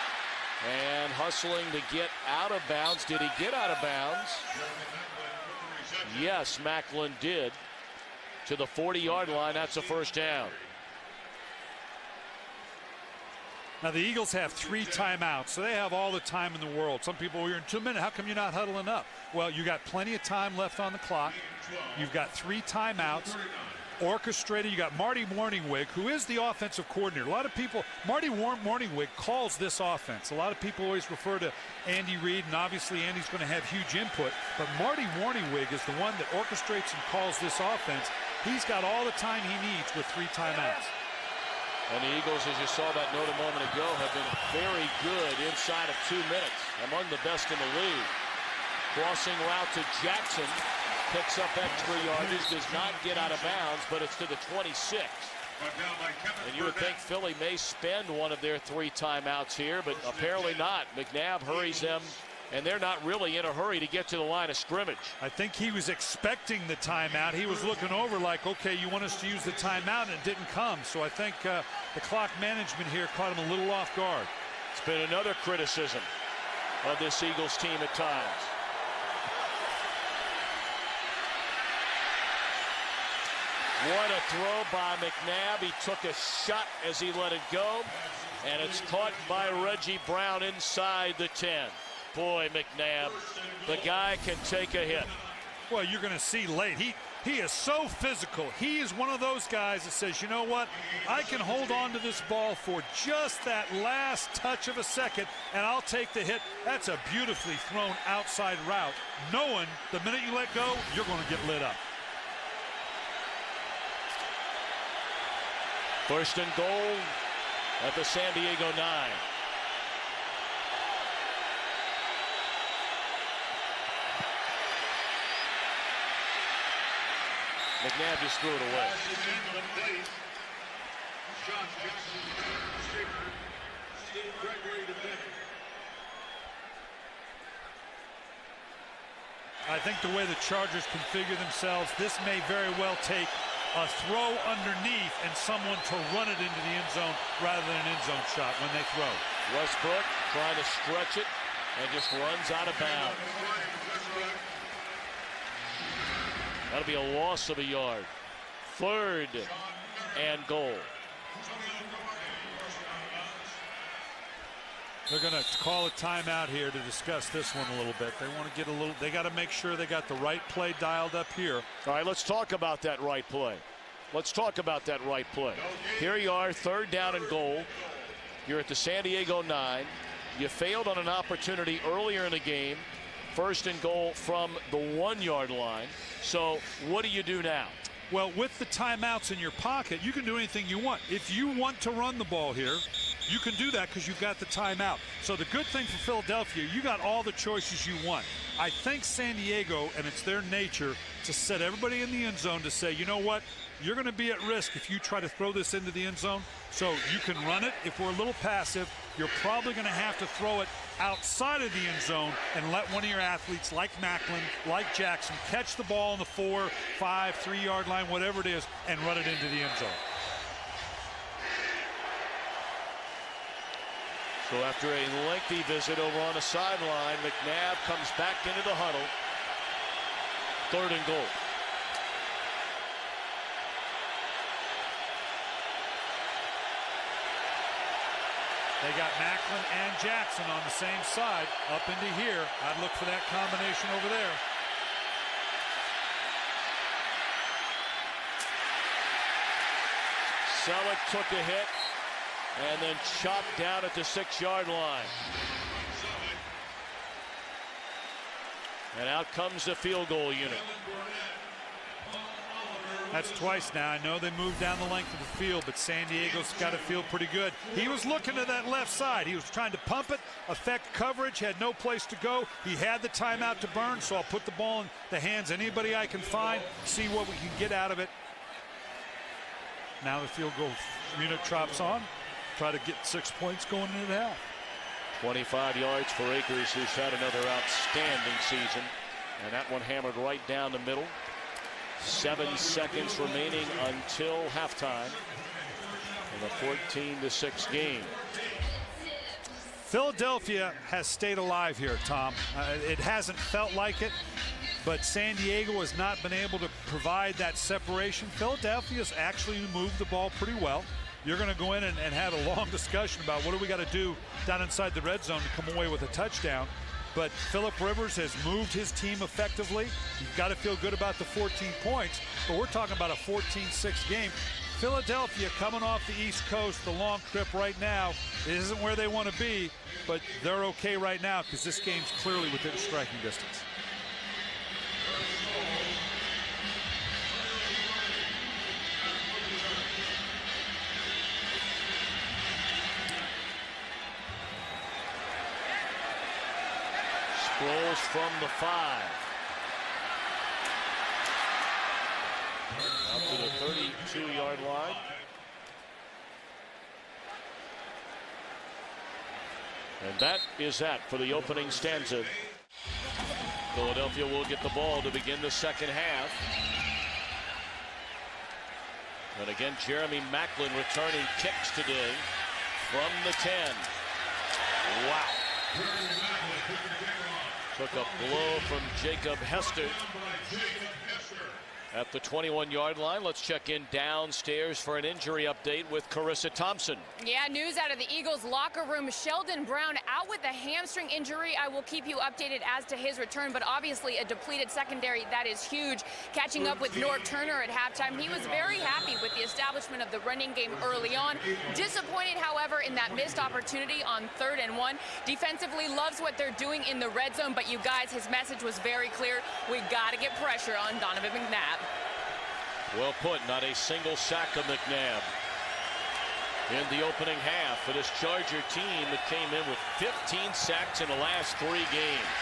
and hustling to get out of bounds. Did he get out of bounds? Yes, Macklin did. To the 40-yard line, that's a first down. Now the Eagles have 3 timeouts, so they have all the time in the world. Some people are in 2 minutes. How come you're not huddling up? Well, you got plenty of time left on the clock. You've got 3 timeouts orchestrated. You got Marty Morningwig, who is the offensive coordinator. A lot of people, Marty Morningwig calls this offense. A lot of people always refer to Andy Reid, and obviously Andy's going to have huge input. But Marty Morningwig is the one that orchestrates and calls this offense. He's got all the time he needs with 3 timeouts. And the Eagles, as you saw that note a moment ago, have been very good inside of 2 minutes, among the best in the league. Crossing route to Jackson, picks up extra yardage, does not get out of bounds, but it's to the 26. And you would think Philly may spend one of their 3 timeouts here, but apparently not. McNabb hurries them, and they're not really in a hurry to get to the line of scrimmage. I think he was expecting the timeout. He was looking over like, okay, you want us to use the timeout, and it didn't come. So I think the clock management here caught him a little off guard. It's been another criticism of this Eagles team at times. What a throw by McNabb. He took a shot as he let it go, and it's caught by Reggie Brown inside the 10. Boy, McNabb, the guy can take a hit. Well, you're going to see late. He is so physical. He is one of those guys that says, you know what, I can hold on to this ball for just that last touch of a second, and I'll take the hit. That's a beautifully thrown outside route, knowing the minute you let go, you're going to get lit up. First and goal at the San Diego 9. McNabb just threw it away. I think the way the Chargers configure themselves, this may very well take a throw underneath and someone to run it into the end zone rather than an end zone shot when they throw. Westbrook trying to stretch it and just runs out of bounds. That'll be a loss of a yard. 3rd and goal. They're going to call a timeout here to discuss this one a little bit. They want to get a little, they got to make sure they got the right play dialed up here. All right, let's talk about that right play. Let's talk about that right play. Here you are, 3rd down and goal. You're at the San Diego 9. You failed on an opportunity earlier in the game. 1st and goal from the 1-yard line. So what do you do now? Well, with the timeouts in your pocket, you can do anything you want. If you want to run the ball here, you can do that because you've got the timeout. So the good thing for Philadelphia, you got all the choices you want. I think San Diego, and it's their nature to set everybody in the end zone to say, you know what, you're going to be at risk if you try to throw this into the end zone. So you can run it. If we're a little passive, you're probably going to have to throw it outside of the end zone and let one of your athletes like Macklin, like Jackson, catch the ball on the 4, 5, 3-yard line, whatever it is, and run it into the end zone. So after a lengthy visit over on the sideline, McNabb comes back into the huddle. 3rd and goal. They got Macklin and Jackson on the same side up into here. I'd look for that combination over there. Selleck took a hit and then chopped down at the 6-yard line. And out comes the field goal unit. That's twice now. I know they moved down the length of the field, but San Diego's got to feel pretty good. He was looking to that left side. He was trying to pump it, affect coverage, had no place to go. He had the timeout to burn, so I'll put the ball in the hands of anybody I can find, see what we can get out of it. Now the field goal unit drops on. Try to get 6 points going into the half. 25 yards for Akers, who's had another outstanding season. And that one hammered right down the middle. 7 seconds remaining until halftime in a 14-6 game. Philadelphia has stayed alive here, Tom. It hasn't felt like it, but San Diego has not been able to provide that separation. Philadelphia's actually moved the ball pretty well. You're going to go in and have a long discussion about what do we got to do down inside the red zone to come away with a touchdown. But Phillip Rivers has moved his team effectively. You've got to feel good about the 14 points, but we're talking about a 14-6 game. Philadelphia coming off the East Coast, the long trip right now. It isn't where they want to be, but they're okay right now because this game's clearly within striking distance. Sproles from the 5. Out to the 32-yard line. And that is that for the opening stanza. Philadelphia will get the ball to begin the second half. And again, Jeremy Macklin returning kicks today from the 10. Wow. Took a blow from Jacob Hester at the 21-yard line. Let's check in downstairs for an injury update with Carissa Thompson. Yeah, news out of the Eagles locker room. Sheldon Brown out with a hamstring injury. I will keep you updated as to his return, but obviously a depleted secondary, that is huge. Catching up with Norv Turner at halftime. He was very happy with the establishment of the running game early on. Disappointed, however, in that missed opportunity on 3rd and 1. Defensively loves what they're doing in the red zone, but you guys, his message was very clear. We got to get pressure on Donovan McNabb. Well put, not a single sack of McNabb in the opening half for this Charger team that came in with 15 sacks in the last 3 games.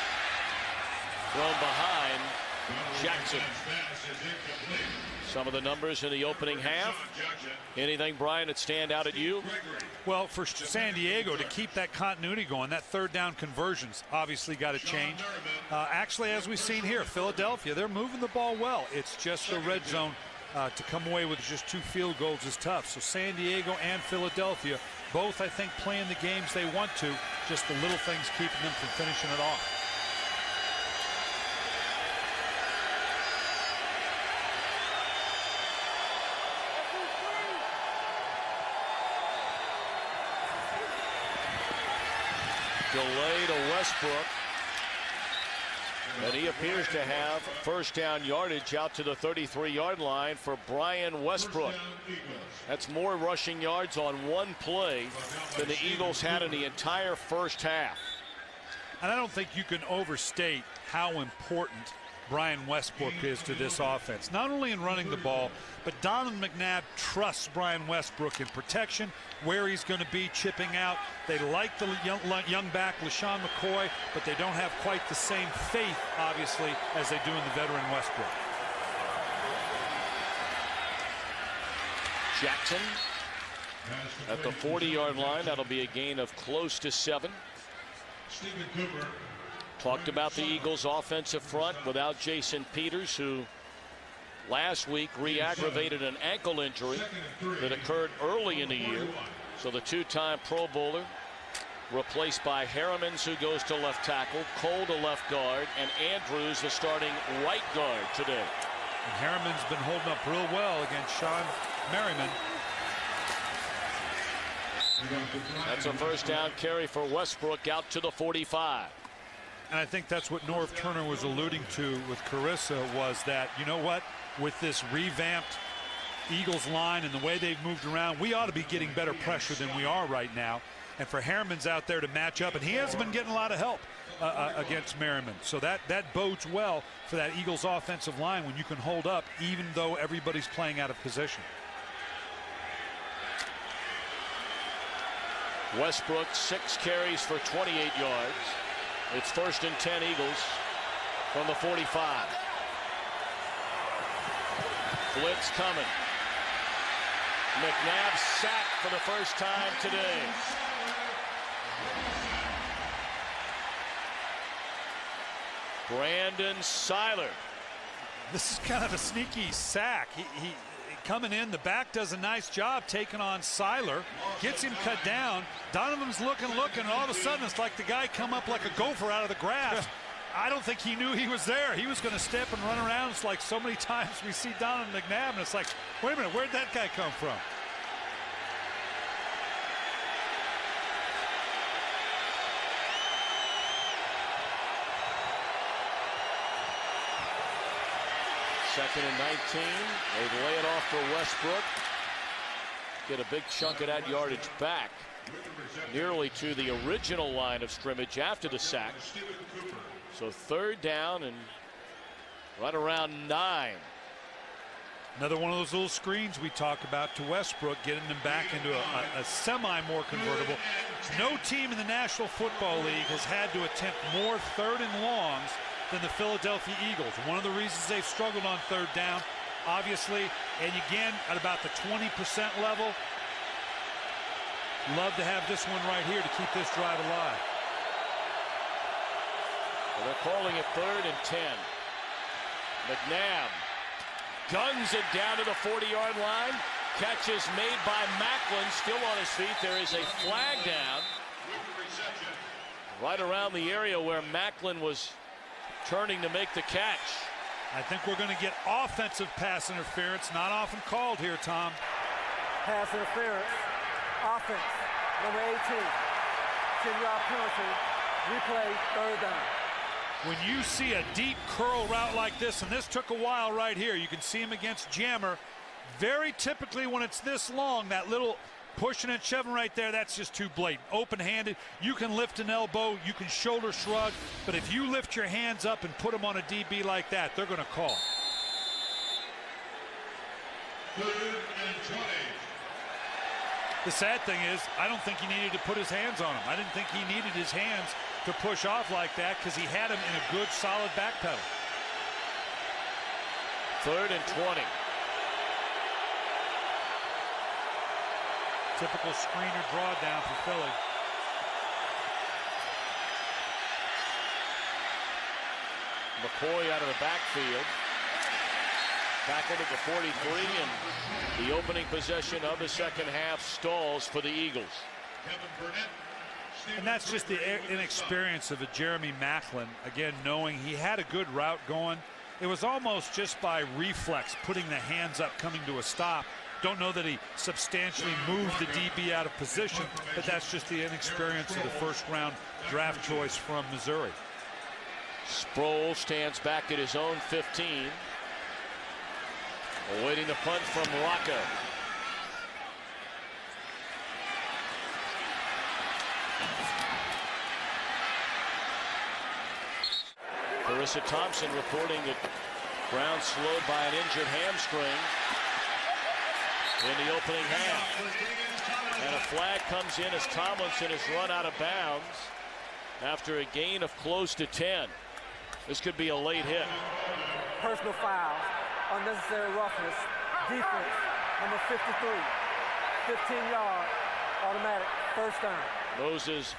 From behind, Jackson. Some of the numbers in the opening half. Anything, Brian, that stand out at you? Well, for San Diego to keep that continuity going, that 3rd down conversions obviously got to change. Actually, as we've seen here, Philadelphia, they're moving the ball well. It's just the red zone to come away with just 2 field goals is tough. So San Diego and Philadelphia, both, I think, playing the games they want to. Just the little things keeping them from finishing it off. Delay to Westbrook. And he appears to have first down yardage out to the 33-yard line for Brian Westbrook. That's more rushing yards on one play than the Eagles had in the entire first half. And I don't think you can overstate how important Brian Westbrook is to this offense. Not only in running the ball, but Donovan McNabb trusts Brian Westbrook in protection, where he's going to be chipping out. They like the young back, LaShawn McCoy, but they don't have quite the same faith, obviously, as they do in the veteran Westbrook. Jackson at the 40-yard line. That'll be a gain of close to 7. Talked about the Eagles' offensive front without Jason Peters, who last week re-aggravated an ankle injury that occurred early in the year. So the 2-time Pro Bowler replaced by Harrimans, who goes to left tackle, Cole to left guard, and Andrews the starting right guard today. And Harriman's been holding up real well against Sean Merriman. That's a first down carry for Westbrook out to the 45. And I think that's what Norv Turner was alluding to with Carissa, was that, you know what, with this revamped Eagles line and the way they've moved around, we ought to be getting better pressure than we are right now. And for Harriman's out there to match up, and he hasn't been getting a lot of help against Merriman. So that bodes well for that Eagles offensive line when you can hold up even though everybody's playing out of position. Westbrook 6 carries for 28 yards. It's 1st and 10 Eagles from the 45. Blitz coming. McNabb sacked for the first time today. Brandon Seiler. This is kind of a sneaky sack. He coming in, the back does a nice job taking on Seiler, gets him cut down. Donovan's looking, and all of a sudden it's like the guy come up like a gopher out of the grass. I don't think he knew he was there. He was going to step and run around. It's like so many times we see Donovan McNabb, and it's like, wait a minute, where'd that guy come from? Second and 19. They lay it off for Westbrook. Get a big chunk of that yardage back, nearly to the original line of scrimmage after the sack. So 3rd down and right around 9. Another one of those little screens we talk about to Westbrook, getting them back into a semi-more convertible. No team in the National Football League has had to attempt more 3rd and longs than the Philadelphia Eagles. One of the reasons they've struggled on 3rd down, obviously, and again at about the 20% level. Love to have this one right here to keep this drive alive. Well, they're calling it 3rd and 10. McNabb guns it down to the 40-yard line. Catch is made by Maclin, still on his feet. There is a flag down right around the area where Maclin was turning to make the catch. I think we're going to get offensive pass interference, not often called here, Tom. Pass interference, offense, number 18, 10-yard penalty, replay, 3rd down. When you see a deep curl route like this, and this took a while right here, you can see him against Jammer. Very typically when it's this long, that little pushing and shoving right there, that's just too blatant. Open-handed, you can lift an elbow, you can shoulder shrug, but if you lift your hands up and put them on a DB like that, they're going to call. 3rd and 20. The sad thing is, I don't think he needed to put his hands on him. I didn't think he needed his hands to push off like that because he had him in a good, solid back pedal. 3rd and 20. Typical screener drawdown for Philly. McCoy out of the backfield. Tackled at the 43, and the opening possession of the second half stalls for the Eagles. And that's just the inexperience of a Jeremy Maclin. Again, knowing he had a good route going. It was almost just by reflex, putting the hands up, coming to a stop. Don't know that he substantially moved the DB out of position, but that's just the inexperience of the first-round draft choice from Missouri. Sproul stands back at his own 15. Awaiting the punt from Rocco. Carissa Thompson reporting that Brown slowed by an injured hamstring in the opening half. And a flag comes in as Tomlinson is run out of bounds after a gain of close to 10. This could be a late hit. Personal foul, unnecessary roughness, defense, number 53, 15-yard, automatic, 1st down. Moses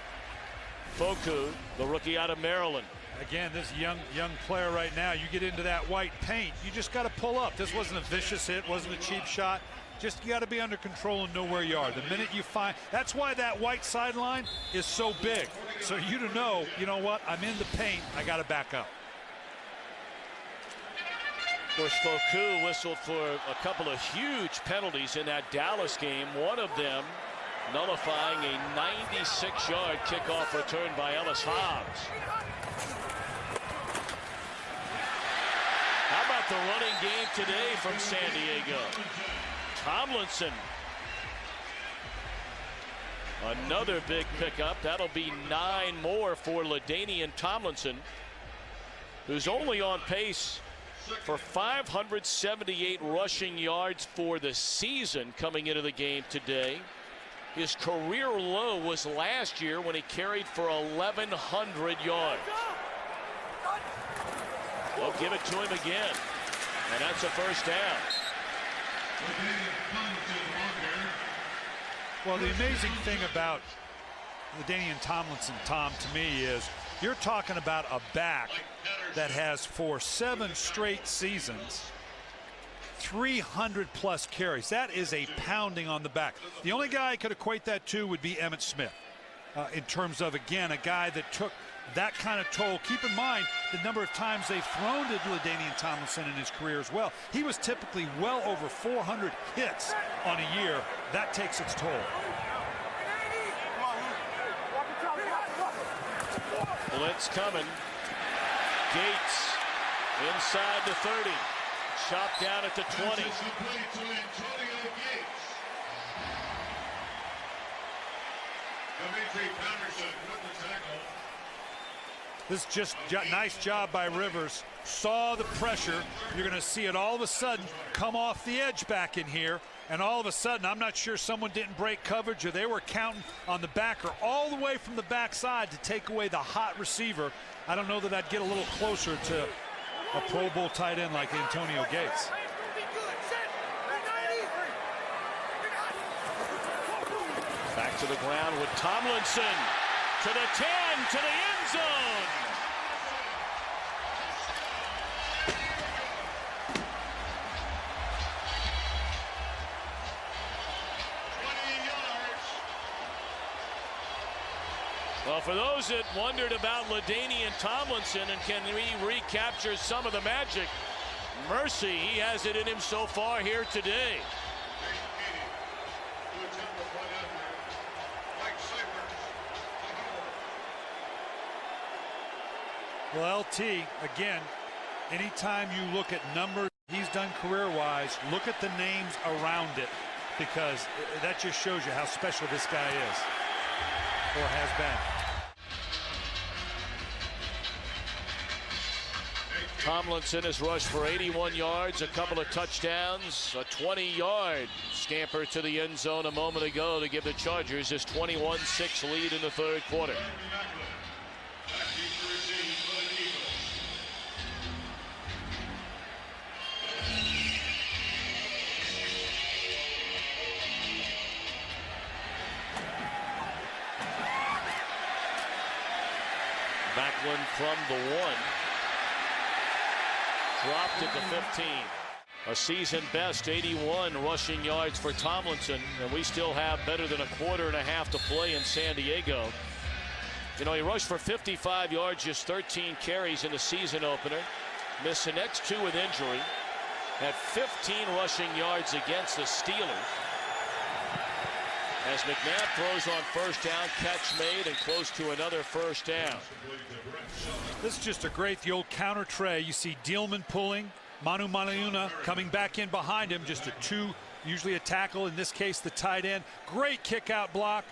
Foku, the rookie out of Maryland. Again, this young player right now, you get into that white paint, you just got to pull up. This wasn't a vicious hit, wasn't a cheap shot. Just you got to be under control and know where you are. The minute you find, that's why that white sideline is so big. So you to know, you know what, I'm in the paint, I got to back up. Of course, Foku whistled for a couple of huge penalties in that Dallas game. One of them nullifying a 96-yard kickoff return by Ellis Hobbs. How about the running game today from San Diego? Tomlinson. Another big pickup. That'll be 9 more for LaDainian Tomlinson, who's only on pace for 578 rushing yards for the season coming into the game today. His career low was last year when he carried for 1,100 yards. They'll give it to him again, and that's a first down. Well, the amazing thing about LaDainian Tomlinson, Tom, to me is you're talking about a back that has for 7 straight seasons 300+ carries. That is a pounding on the back. The only guy I could equate that to would be Emmitt Smith in terms of, again, a guy that took that kind of toll. Keep in mind the number of times they've thrown to LaDainian Tomlinson in his career as well. He was typically well over 400 hits on a year. That takes its toll. Blitz coming. Gates inside the 30. Chopped down at the 20. This is just nice job by Rivers. Saw the pressure. You're going to see it all of a sudden come off the edge back in here. And all of a sudden, I'm not sure someone didn't break coverage or they were counting on the backer all the way from the backside to take away the hot receiver. I don't know that I'd get a little closer to a Pro Bowl tight end like Antonio Gates. Back to the ground with Tomlinson. To the 10, to the end zone. Well, for those that wondered about LaDainian Tomlinson and can he recapture some of the magic, mercy, he has it in him so far here today. Well, LT, again, anytime you look at numbers he's done career-wise, look at the names around it, because that just shows you how special this guy is, or has been. Tomlinson has rushed for 81 yards, a couple of touchdowns, a 20-yard scamper to the end zone a moment ago to give the Chargers this 21-6 lead in the third quarter. Backlund from the 1. Dropped at the 15. A season best 81 rushing yards for Tomlinson, and we still have better than a quarter and a half to play in San Diego. You know, he rushed for 55 yards, just 13 carries in the season opener. Missed the next 2 with injury. Had 15 rushing yards against the Steelers. As McNabb throws on first down, catch made, and close to another first down. This is just a great, the old counter tray. You see Dielman pulling, Manu Maliuna coming back in behind him, just a 2, usually a tackle, in this case the tight end. Great kick out block.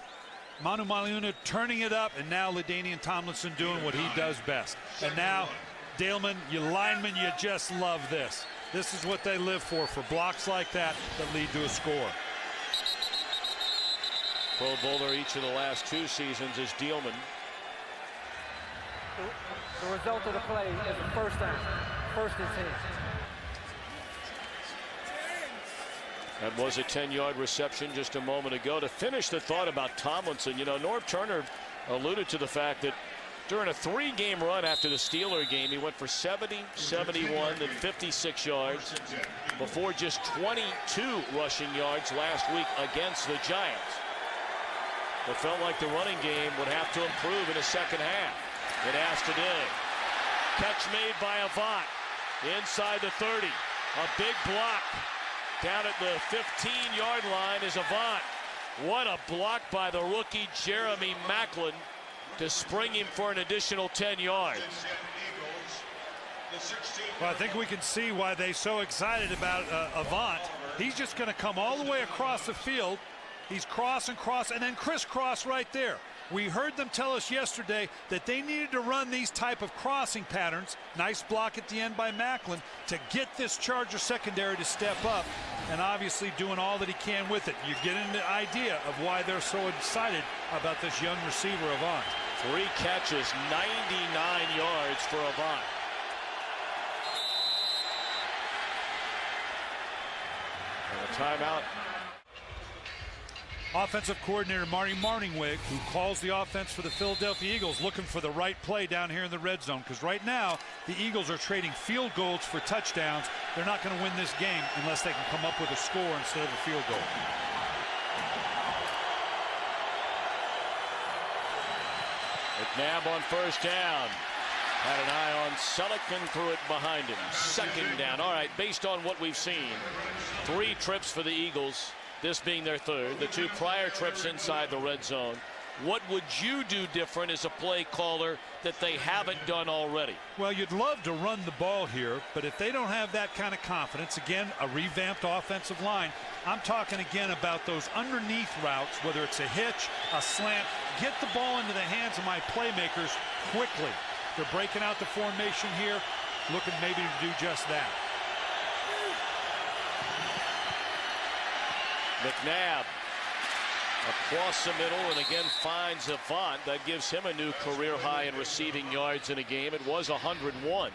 Manu Maliuna turning it up, and now LaDainian Tomlinson doing what he does best. And now Dielman, you linemen, you just love this. This is what they live for blocks like that lead to a score. Pro Bowler each of the last 2 seasons is Dielman. The result of the play is a first down, 1st and 10. That was a 10-yard reception just a moment ago. To finish the thought about Tomlinson, you know, Norm Turner alluded to the fact that during a 3-game run after the Steeler game, he went for 70, 71, then 56 yards before just 22 rushing yards last week against the Giants. It felt like the running game would have to improve in the second half. It has today. Catch made by Avant inside the 30. A big block down at the 15-yard line is Avant. What a block by the rookie Jeremy Maclin to spring him for an additional 10 yards. Well, I think we can see why they're so excited about Avant. He's just going to come all the way across the field. He's cross, and then crisscross right there. We heard them tell us yesterday that they needed to run these type of crossing patterns. Nice block at the end by Maclin to get this Charger secondary to step up, and obviously doing all that he can with it. You're getting the idea of why they're so excited about this young receiver, Avant. 3 catches, 99 yards for Avant. And a timeout. Offensive coordinator Marty Martingwig, who calls the offense for the Philadelphia Eagles, looking for the right play down here in the red zone, because right now the Eagles are trading field goals for touchdowns. They're not going to win this game unless they can come up with a score instead of a field goal. McNabb on first down. Had an eye on Selleck and threw it behind him. Second down. All right, based on what we've seen, 3 trips for the Eagles, this being their third, the 2 prior trips inside the red zone. What would you do different as a play caller that they haven't done already? Well, you'd love to run the ball here, but if they don't have that kind of confidence, again, a revamped offensive line, I'm talking again about those underneath routes, whether it's a hitch, a slant, get the ball into the hands of my playmakers quickly. They're breaking out the formation here, looking maybe to do just that. McNabb across the middle and again finds Avant. That gives him a new career high in receiving yards in a game. It was 101.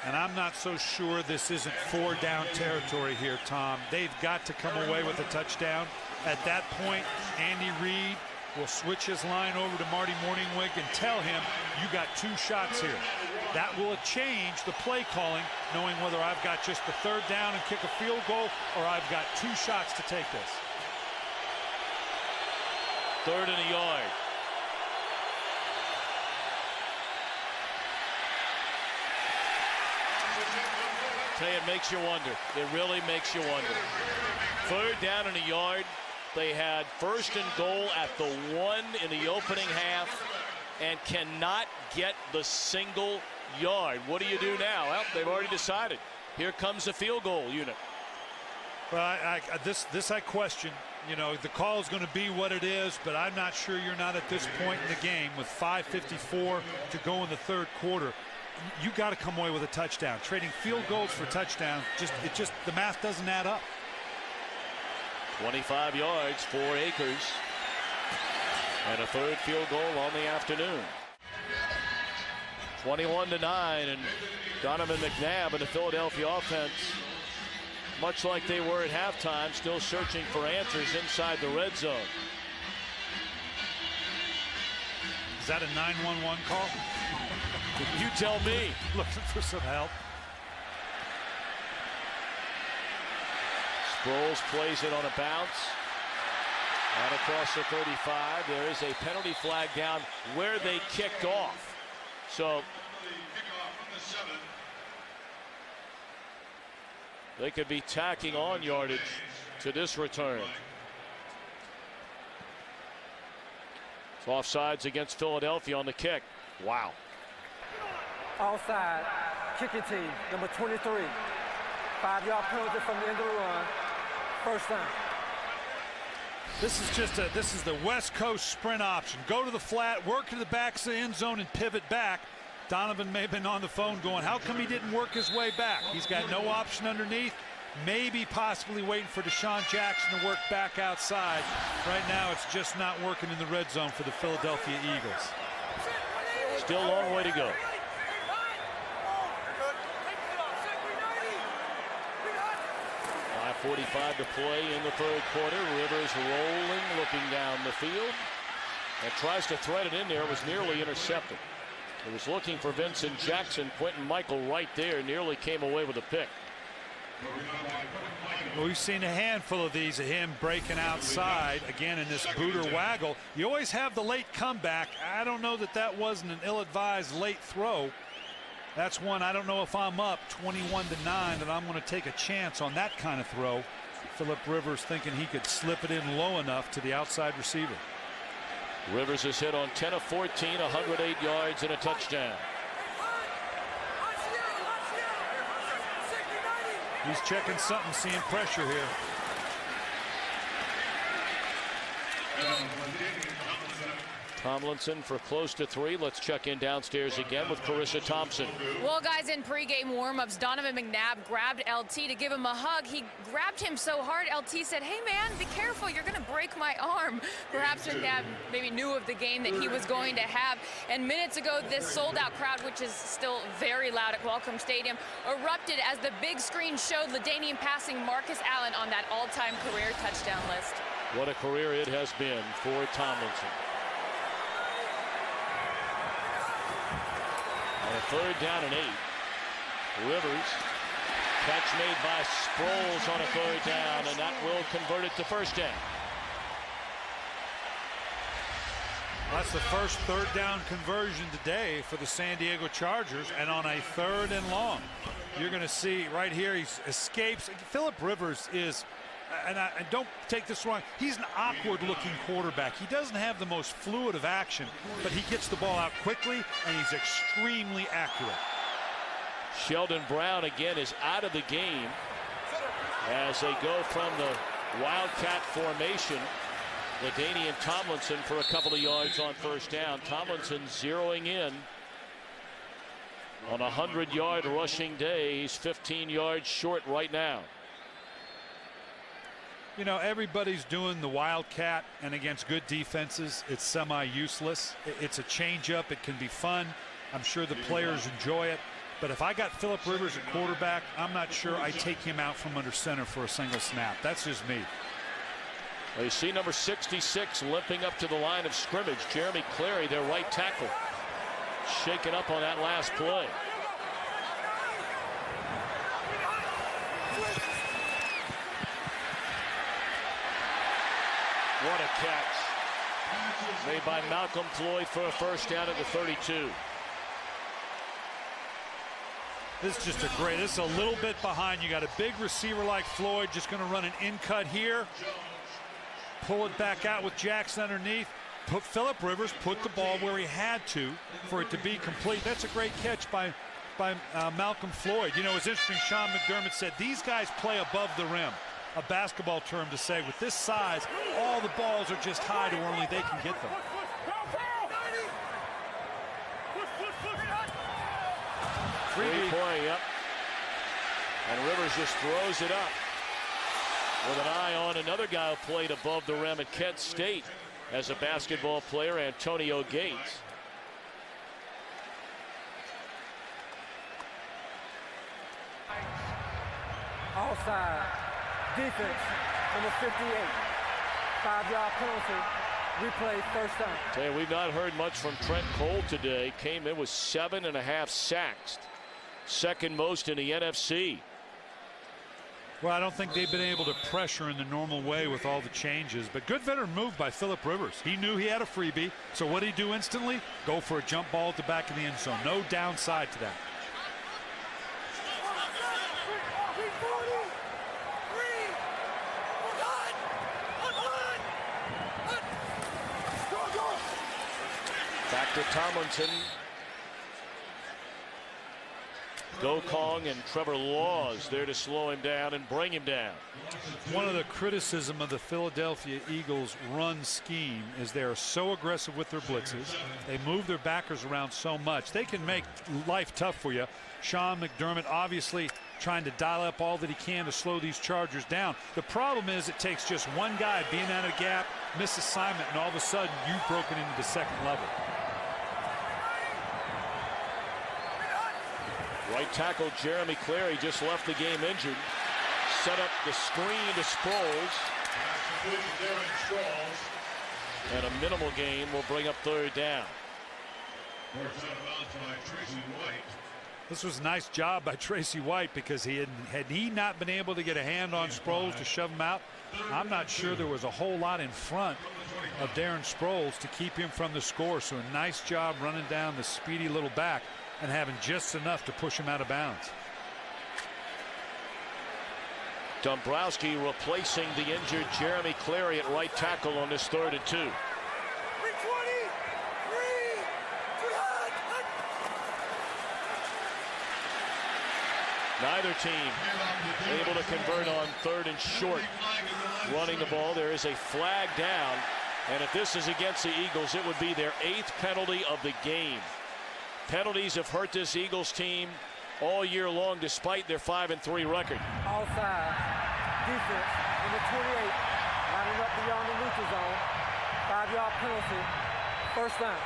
And I'm not so sure this isn't 4-down territory here, Tom. They've got to come away with a touchdown. At that point, Andy Reid will switch his line over to Marty Morningwig and tell him, you got 2 shots here. That will change the play calling, knowing whether I've got just the 3rd down and kick a field goal or I've got 2 shots to take this. 3rd and a yard. Tell you, it makes you wonder. It really makes you wonder. 3rd down and a yard. They had 1st and goal at the 1 in the opening half and cannot get the single yard. What do you do now? Well, they've already decided. Here comes the field goal unit. Well, this I question. You know, the call is going to be what it is, but I'm not sure you're not at this point in the game with 5:54 to go in the 3rd quarter. You got to come away with a touchdown. Trading field goals for touchdowns, the math doesn't add up. 25 yards for Akers. And a 3rd field goal on the afternoon. 21-9, and Donovan McNabb and the Philadelphia offense, much like they were at halftime, still searching for answers inside the red zone. Is that a 911 call? You tell me. Looking for some help. Sproles plays it on a bounce. Out across the 35. There is a penalty flag down where they kicked off. So they could be tacking on yardage to this return. It's offsides against Philadelphia on the kick. Wow. Offside, kicking team, number 23. 5-yard penalty from the end of the run. 1st down. This is the West Coast sprint option. Go to the flat, work to the back of the end zone, and pivot back. Donovan may have been on the phone going, how come he didn't work his way back? He's got no option underneath. Maybe possibly waiting for Deshaun Jackson to work back outside. Right now, it's just not working in the red zone for the Philadelphia Eagles. Still a long way to go. 5:45 to play in the 3rd quarter. Rivers rolling, looking down the field, and tries to thread it in there. It was nearly intercepted. It was looking for Vincent Jackson. Quentin Michael right there nearly came away with a pick. Well, we've seen a handful of these of him breaking outside again in this booter waggle. You always have the late comeback. I don't know that wasn't an ill-advised late throw. That's one I don't know if I'm up 21-9 that I'm going to take a chance on that kind of throw. Philip Rivers thinking he could slip it in low enough to the outside receiver. Rivers has hit on 10 of 14, 108 yards and a touchdown. He's checking something, seeing pressure here. Tomlinson for close to 3. Let's check in downstairs again with Carissa Thompson. Well, guys, in pregame warm-ups, Donovan McNabb grabbed LT to give him a hug. He grabbed him so hard, LT said, "Hey, man, be careful. You're going to break my arm." Perhaps McNabb maybe knew of the game that he was going to have. And minutes ago, this sold-out crowd, which is still very loud at Qualcomm Stadium, erupted as the big screen showed LaDainian passing Marcus Allen on that all-time career touchdown list. What a career it has been for Tomlinson. On a 3rd down and 8. Rivers, catch made by Sproles on a 3rd down, and that will convert it to 1st down. That's the first 3rd down conversion today for the San Diego Chargers, and on a 3rd and long. You're going to see right here, he escapes. Philip Rivers is, and don't take this wrong, he's an awkward-looking quarterback. He doesn't have the most fluid of action, but he gets the ball out quickly, and he's extremely accurate. Sheldon Brown again is out of the game as they go from the Wildcat formation. LaDainian Tomlinson for a couple of yards on 1st down. Tomlinson zeroing in on a 100-yard rushing day. He's 15 yards short right now. You know, everybody's doing the Wildcat, and against good defenses, it's semi-useless. It's a change-up. It can be fun. I'm sure the players enjoy it. But if I got Philip Rivers at quarterback, I'm not sure I take him out from under center for a single snap. That's just me. Well, you see number 66 limping up to the line of scrimmage. Jeremy Clary, their right tackle, shaken up on that last play. What a catch made by Malcolm Floyd for a 1st down at the 32. This is just a great, this is a little bit behind. You got a big receiver like Floyd just going to run an in-cut here. Pull it back out with Jackson underneath. Philip Rivers put the ball where he had to for it to be complete. That's a great catch by Malcolm Floyd. You know, it's interesting, Sean McDermott said these guys play above the rim. A basketball term to say, with this size, all the balls are just high to where only they can get them. Three-point, yep. And Rivers just throws it up with an eye on another guy who played above the rim at Kent State as a basketball player, Antonio Gates. Offside. Defense, number 58. 5-yard penalty. Replay, 1st down. Tell you, we've not heard much from Trent Cole today. Came in with 7.5 sacks. 2nd most in the NFC. Well, I don't think they've been able to pressure in the normal way with all the changes, but good veteran move by Philip Rivers. He knew he had a freebie, so what did he do instantly? Go for a jump ball at the back of the end zone. No downside to that. Back to Tomlinson. Gokong and Trevor Laws there to slow him down and bring him down. One of the criticism of the Philadelphia Eagles run scheme is they are so aggressive with their blitzes. They move their backers around so much. They can make life tough for you. Sean McDermott obviously trying to dial up all that he can to slow these Chargers down. The problem is it takes just one guy being out of the gap, miss assignment, and all of a sudden you've broken into the 2nd level. Right tackle Jeremy Clary just left the game injured. Set up the screen to Sproles. And a minimal gain will bring up 3rd down. This was a nice job by Tracy White, because had he not been able to get a hand on Sproles to shove him out, I'm not sure there was a whole lot in front of Darren Sproles to keep him from the score. So a nice job running down the speedy little back. and having just enough to push him out of bounds. Dombrowski replacing the injured Jeremy Clary at right tackle on this 3rd and 2. Neither team able to convert on 3rd and short. Running the ball, there is a flag down, and if this is against the Eagles, it would be their 8th penalty of the game. Penalties have hurt this Eagles team all year long, despite their 5-3 record. Outside defense in the 28, lining up beyond the neutral zone. 5-yard penalty, 1st down.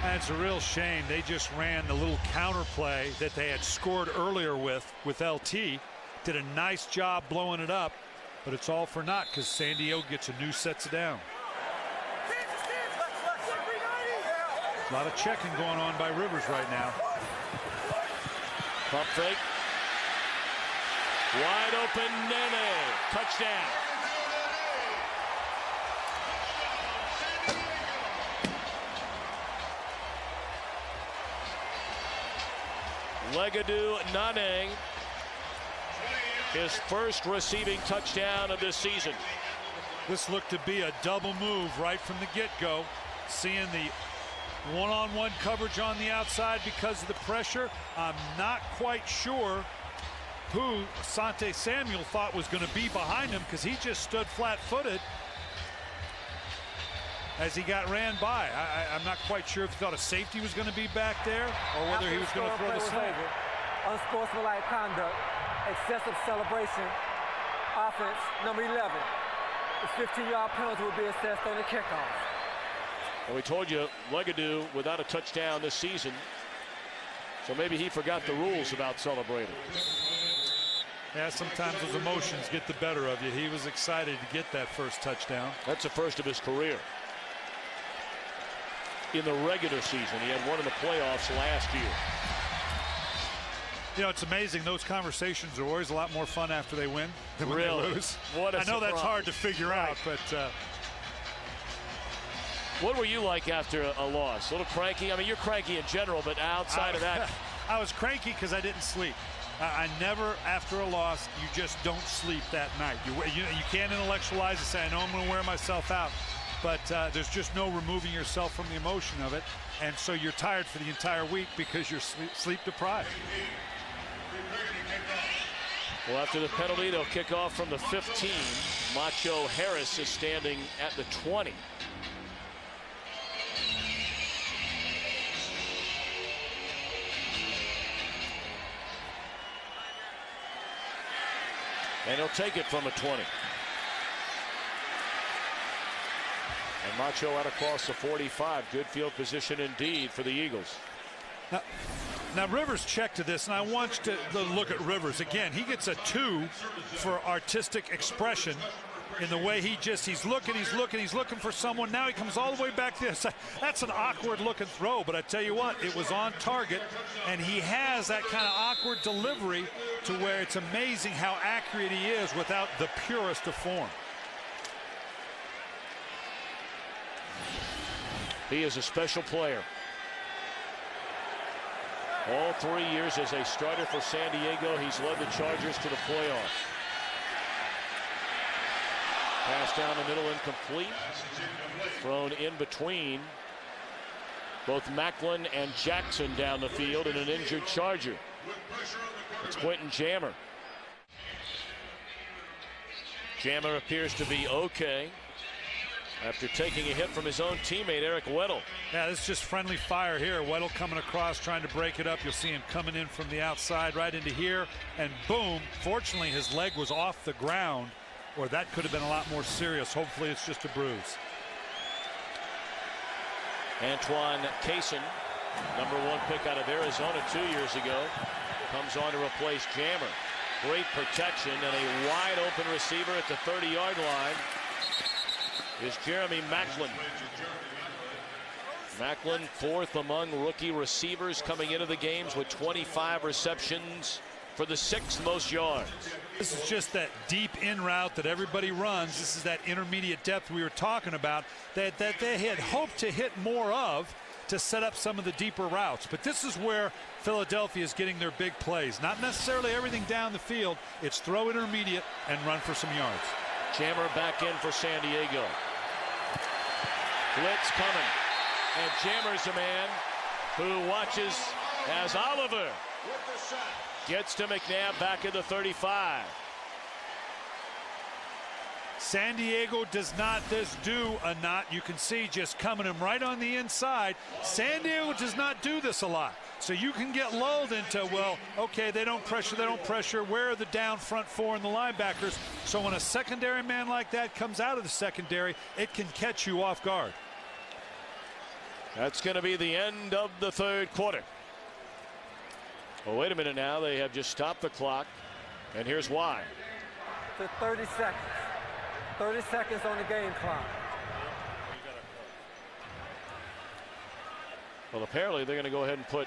And it's a real shame. They just ran the little counter play that they had scored earlier with LT. Did a nice job blowing it up, but it's all for naught because San Diego gets a new sets it down. A lot of checking going on by Rivers right now. Pump fake. Wide open, Nene. Touchdown. Legadou Nene, his first receiving touchdown of this season. This looked to be a double move right from the get-go. Seeing the one-on-one coverage on the outside because of the pressure. I'm not quite sure who Asante Samuel thought was going to be behind him because he just stood flat-footed as he got ran by. I'm not quite sure if he thought a safety was going to be back there or whether he was going to throw the slant. Unsportsmanlike conduct, excessive celebration, offense, number 11. The 15-yard penalty will be assessed on the kickoff. And we told you Legadou without a touchdown this season, so maybe he forgot the rules about celebrating. Yeah, sometimes those emotions get the better of you. He was excited to get that first touchdown. That's the first of his career. In the regular season, he had one in the playoffs last year. You know, it's amazing. Those conversations are always a lot more fun after they win than when they lose. What a I know surprise. that's hard to figure out, but what were you like after a loss? A little cranky? I mean, you're cranky in general, but outside of that. I was cranky because I didn't sleep. I never, after a loss, you just don't sleep that night. You can't intellectualize and say, I know I'm going to wear myself out. But there's just no removing yourself from the emotion of it. And so you're tired for the entire week because you're sleep deprived. Well, after the penalty, they'll kick off from the 15. Macho Harris is standing at the 20. And he'll take it from a 20. And Macho out across the 45. Good field position indeed for the Eagles. Now Rivers checked to this, and I want you to look at Rivers again. He gets a 2 for artistic expression in the way he's looking for someone. Now he comes all the way back to the side. That's an awkward looking throw, but I tell you what, it was on target, and he has that kind of awkward delivery to where it's amazing how accurate he is without the purest of form. He is a special player. All 3 years as a starter for San Diego, he's led the Chargers to the playoffs. Pass down the middle, incomplete. Thrown in between both Macklin and Jackson down the field, and an injured Charger. It's Quentin Jammer. Jammer appears to be okay after taking a hit from his own teammate, Eric Weddle. Yeah, this is just friendly fire here. Weddle coming across, trying to break it up. You'll see him coming in from the outside right into here, and boom. Fortunately, his leg was off the ground, or that could have been a lot more serious. Hopefully, it's just a bruise. Antoine Cason, #1 pick out of Arizona 2 years ago, comes on to replace Jammer. Great protection, and a wide open receiver at the 30-yard line is Jeremy Macklin. Macklin, 4th among rookie receivers coming into the games with 25 receptions for the 6th most yards. This is just that deep in route that everybody runs. This is that intermediate depth we were talking about that they had hoped to hit more of to set up some of the deeper routes. But this is where Philadelphia is getting their big plays. Not necessarily everything down the field. It's throw intermediate and run for some yards. Jammer back in for San Diego. Blitz coming. And Jammer's a man who watches as Oliver gets to McNabb back at the 35. San Diego does not do a not. You can see just coming him right on the inside. San Diego does not do this a lot. So you can get lulled into, well, okay, they don't pressure. Where are the down front four and the linebackers? So when a secondary man like that comes out of the secondary, it can catch you off guard. That's going to be the end of the third quarter. Well, wait a minute now. They have just stopped the clock. And here's why. To 30 seconds. 30 seconds on the game clock. Well, apparently they're going to go ahead and put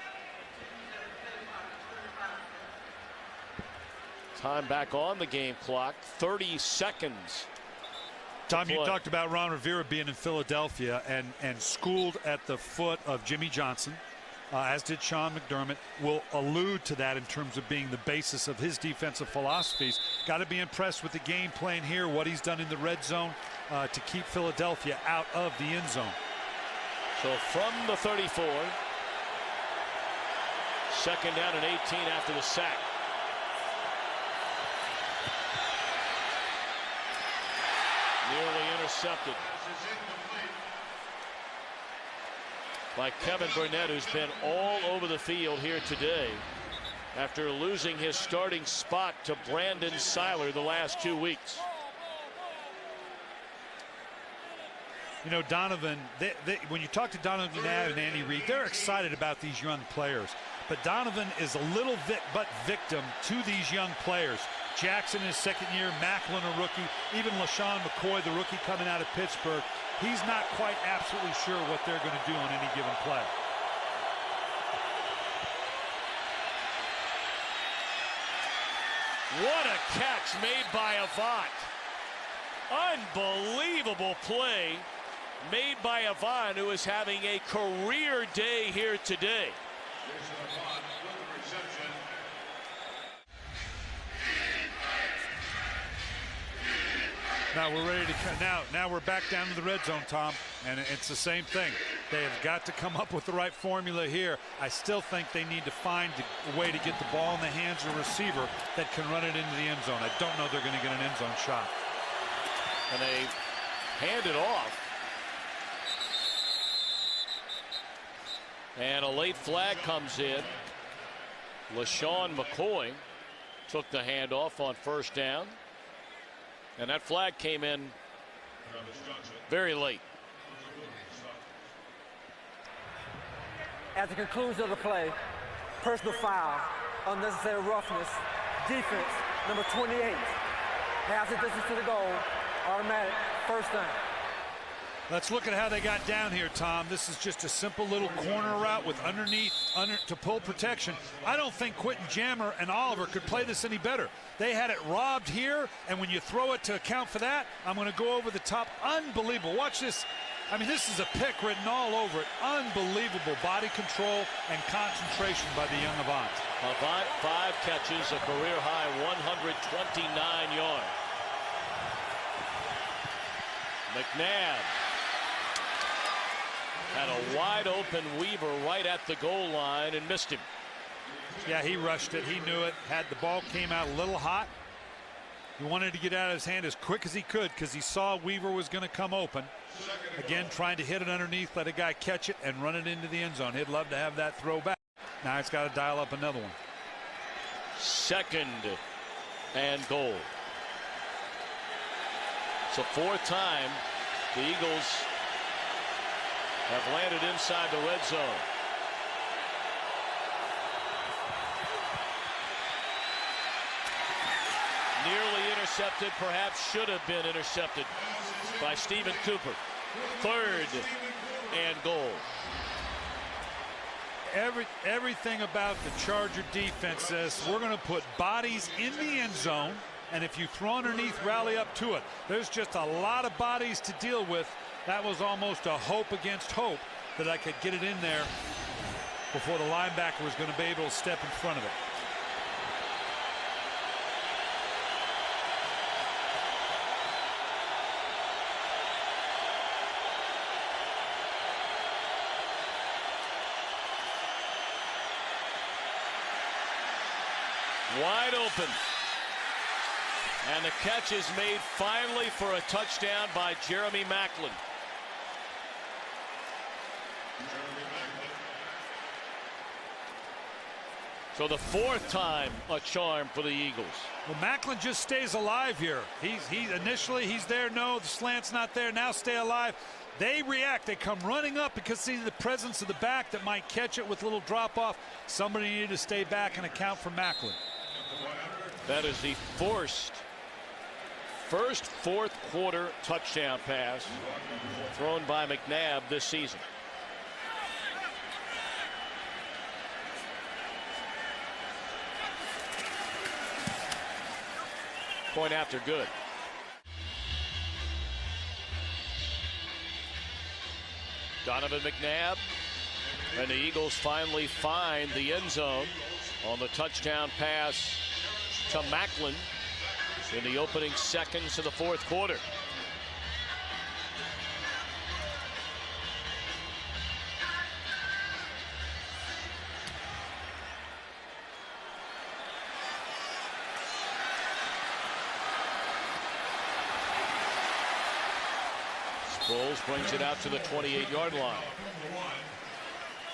time back on the game clock. 30 seconds. Tom, you talked about Ron Rivera being in Philadelphia and schooled at the foot of Jimmy Johnson, as did Sean McDermott. Will allude to that in terms of being the basis of his defensive philosophies. Got to be impressed with the game plan here, what he's done in the red zone to keep Philadelphia out of the end zone. So from the 34, second down and 18 after the sack. Nearly intercepted by Kevin Burnett, who's been all over the field here today after losing his starting spot to Brandon Seiler the last 2 weeks. You know, Donovan, when you talk to Donovan McNabb and Andy Reid, they're excited about these young players. But Donovan is a little victim to these young players. Jackson, his second year, Macklin, a rookie, even LaShawn McCoy, the rookie coming out of Pittsburgh. He's not quite absolutely sure what they're going to do on any given play. What a catch made by Avant. Unbelievable play made by Avant, who is having a career day here today. Now we're ready to now we're back down to the red zone, Tom, and it's the same thing. They have got to come up with the right formula here. I still think they need to find a way to get the ball in the hands of a receiver that can run it into the end zone. I don't know they're going to get an end zone shot. And they hand it off. And a late flag comes in. LaShawn McCoy took the handoff on first down. And that flag came in very late. At the conclusion of the play, personal foul, unnecessary roughness, defense, number 28. Has the distance to the goal, automatic, first down. Let's look at how they got down here, Tom. This is just a simple little corner route with underneath to pull protection. I don't think Quentin Jammer and Oliver could play this any better. They had it robbed here, and when you throw it to account for that, I'm going to go over the top. Unbelievable. Watch this. I mean, this is a pick written all over it. Unbelievable body control and concentration by the young Avant. Avant, 5 catches, a career-high 129 yards. McNabb had a wide-open Weaver right at the goal line and missed him. Yeah, he rushed it. He knew it. Had the ball came out a little hot. He wanted to get out of his hand as quick as he could because he saw Weaver was going to come open. Again, trying to hit it underneath, let a guy catch it and run it into the end zone. He'd love to have that throw back. Now it's got to dial up another one. Second and goal. It's the 4th time the Eagles have landed inside the red zone. Nearly intercepted, perhaps should have been intercepted by Stephen Cooper. 3rd and goal. Everything about the Charger defense says we're going to put bodies in the end zone, and if you throw underneath, rally up to it. There's just a lot of bodies to deal with. That was almost a hope against hope that I could get it in there before the linebacker was going to be able to step in front of it. Wide open. And the catch is made finally for a touchdown by Jeremy Maclin. So the fourth time a charm for the Eagles. Well, Maclin just stays alive here. Initially he's there. No, the slant's not there. Now stay alive. They react. They come running up because see the presence of the back that might catch it with a little drop off. Somebody needed to stay back and account for Maclin. That is the first fourth quarter touchdown pass thrown by McNabb this season. Point after good. Donovan McNabb, and the Eagles finally find the end zone on the touchdown pass to Maclin in the opening seconds of the fourth quarter. Sproles brings it out to the 28-yard line.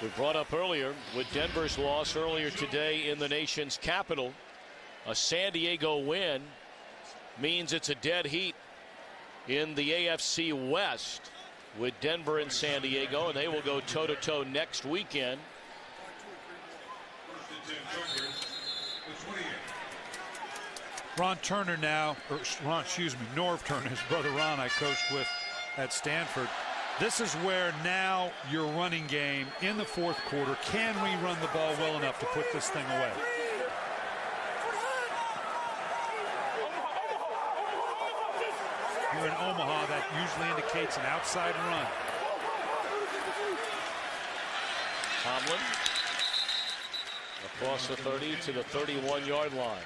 We brought up earlier with Denver's loss earlier today in the nation's capital, a San Diego win means it's a dead heat in the AFC West with Denver and San Diego, and they will go toe-to-toe next weekend. Ron Turner now, or Norv Turner, his brother Ron I coached with at Stanford. This is where now your running game in the fourth quarter, can we run the ball well enough to put this thing away? Here in Omaha, that usually indicates an outside run. Tomlin across the 30 to the 31-yard line.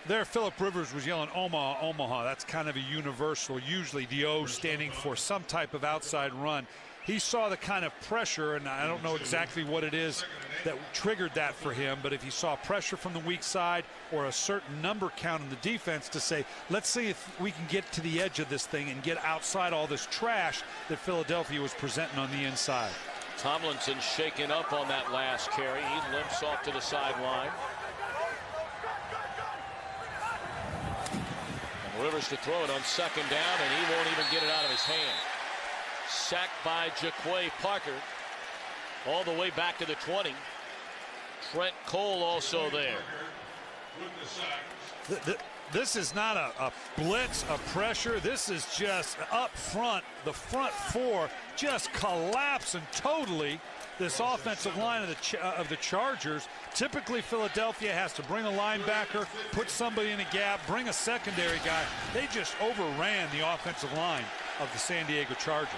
There, Philip Rivers was yelling Omaha, Omaha. That's kind of a universal, usually the O standing for some type of outside run. He saw the kind of pressure, and I don't know exactly what it is that triggered that for him, but if he saw pressure from the weak side or a certain number count in the defense to say, let's see if we can get to the edge of this thing and get outside all this trash that Philadelphia was presenting on the inside. Tomlinson shaken up on that last carry. He limps off to the sideline. And Rivers to throw it on second down, and he won't even get it out of his hand. Sacked by Jaquay Parker all the way back to the 20. Trent Cole also there. This is not a blitz, a pressure. This is just up front. The front four just collapsing totally. This offensive line of the Chargers. Typically, Philadelphia has to bring a linebacker, put somebody in a gap, bring a secondary guy. They just overran the offensive line of the San Diego Chargers.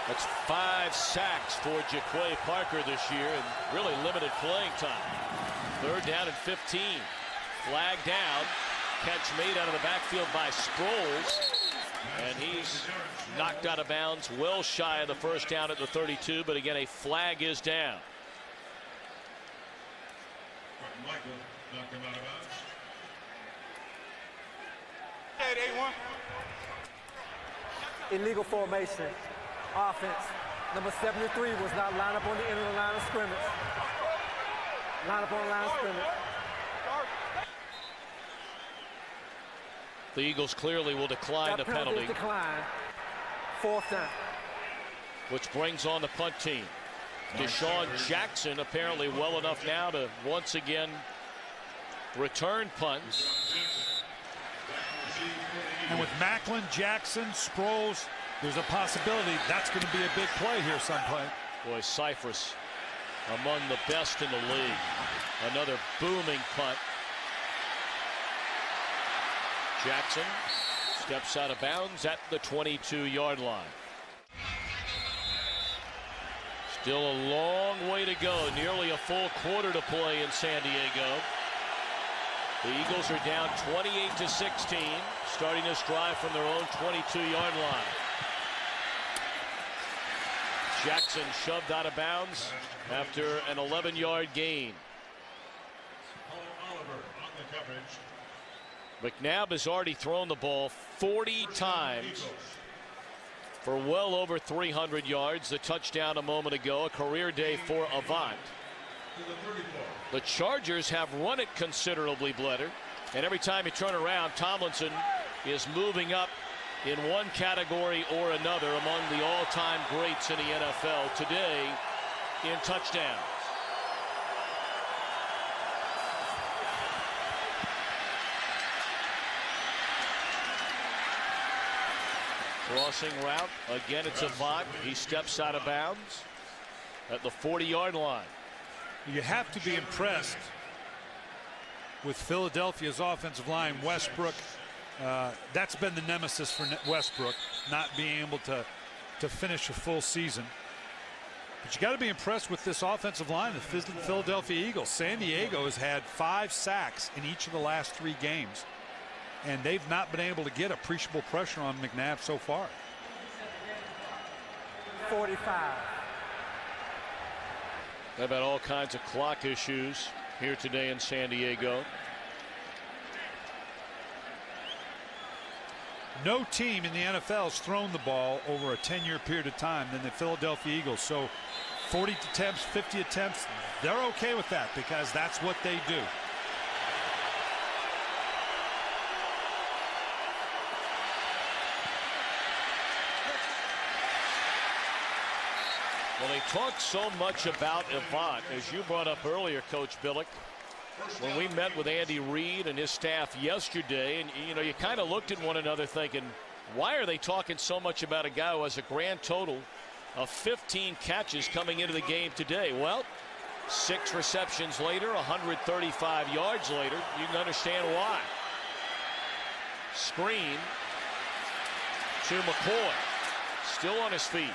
That's 5 sacks for Jaquay Parker this year and really limited playing time. Third down and 15. Flag down. Catch made out of the backfield by Sproles. And he's knocked out of bounds well shy of the first down at the 32. But again, a flag is down. Illegal formation. Offense. Number 73 was not lined up on the end of the line of scrimmage. Line up on the line of scrimmage. The Eagles clearly will decline the penalty. Decline. Fourth down. Which brings on the punt team. Deshaun Jackson apparently well enough now to once again return punts. And with Maclin, Jackson, Sproles, there's a possibility that's going to be a big play here someplace. Boy, Cypress among the best in the league. Another booming punt. Jackson steps out of bounds at the 22-yard line. Still a long way to go. Nearly a full quarter to play in San Diego. The Eagles are down 28-16, starting this drive from their own 22-yard line. Jackson shoved out of bounds after an 11-yard gain. McNabb has already thrown the ball 40 times for well over 300 yards. The touchdown a moment ago, a career day for Avant. The Chargers have run it considerably better, and every time you turn around, Tomlinson is moving up in one category or another among the all-time greats in the NFL today in touchdowns. Crossing route, again it's Avant. He steps out of bounds at the 40-yard line. You have to be impressed with Philadelphia's offensive line. Westbrook, that's been the nemesis for Westbrook, not being able to finish a full season. But you got to be impressed with this offensive line, the Philadelphia Eagles. San Diego has had 5 sacks in each of the last 3 games, and they've not been able to get appreciable pressure on McNabb so far. 45. They've had all kinds of clock issues here today in San Diego. No team in the NFL has thrown the ball over a 10-year period of time than the Philadelphia Eagles. So 40 attempts, 50 attempts, they're okay with that because that's what they do. Well, they talk so much about Avant, as you brought up earlier, Coach Billick, when we met with Andy Reid and his staff yesterday, and you kind of looked at one another thinking, why are they talking so much about a guy who has a grand total of 15 catches coming into the game today? Well, 6 receptions later, 135 yards later, you can understand why. Screen to McCoy, still on his feet.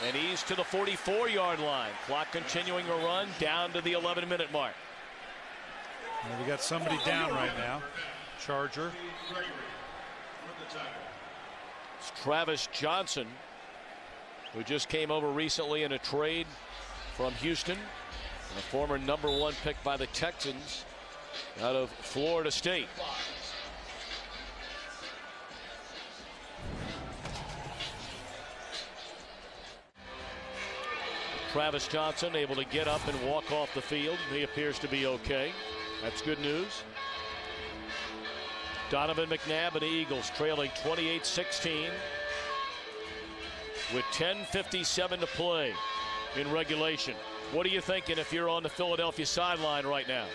And he's to the 44-yard line. Clock continuing to run down to the 11-minute mark. Well, we got somebody down right now. Charger. It's Travis Johnson, who just came over recently in a trade from Houston. A former #1 pick by the Texans out of Florida State. Travis Johnson able to get up and walk off the field. He appears to be okay. That's good news. Donovan McNabb and the Eagles trailing 28-16 with 10:57 to play in regulation. What are you thinking if you're on the Philadelphia sideline right now?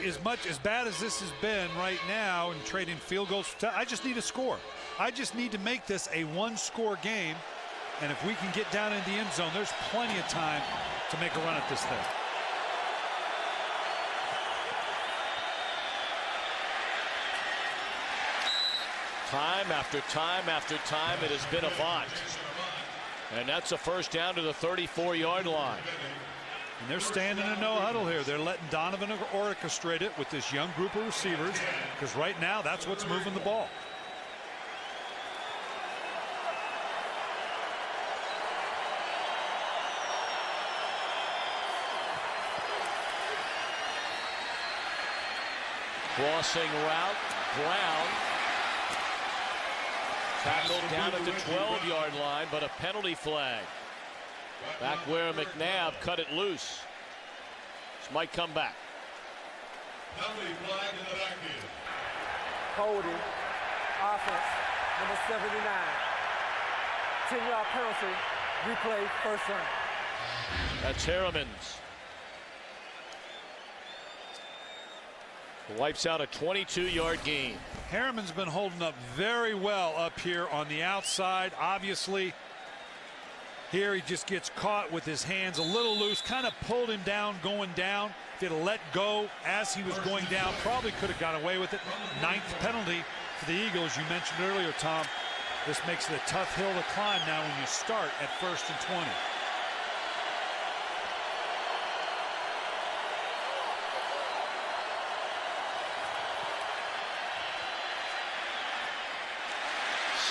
As bad as this has been right now and trading field goals, I just need a score. I just need to make this a 1-score game. And if we can get down in the end zone, there's plenty of time to make a run at this thing. Time after time after time, it has been Avant. And that's a first down to the 34-yard line. And they're standing in no huddle here. They're letting Donovan orchestrate it with this young group of receivers, because right now that's what's moving the ball. Crossing route, Brown tackled down at the 12-yard line, but a penalty flag. Back where McNabb cut it loose. This might come back. Penalty flag in the backfield. Holding, offense, number 79. 10-yard penalty, replay, first down. That's Harriman's. Wipes out a 22-yard gain. Harriman's been holding up very well up here on the outside. Obviously, here he just gets caught with his hands a little loose, kind of pulled him down going down. If he'd have let go as he was going down, probably could have got away with it. 9th penalty for the Eagles. You mentioned earlier, Tom, this makes it a tough hill to climb now when you start at 1st and 20.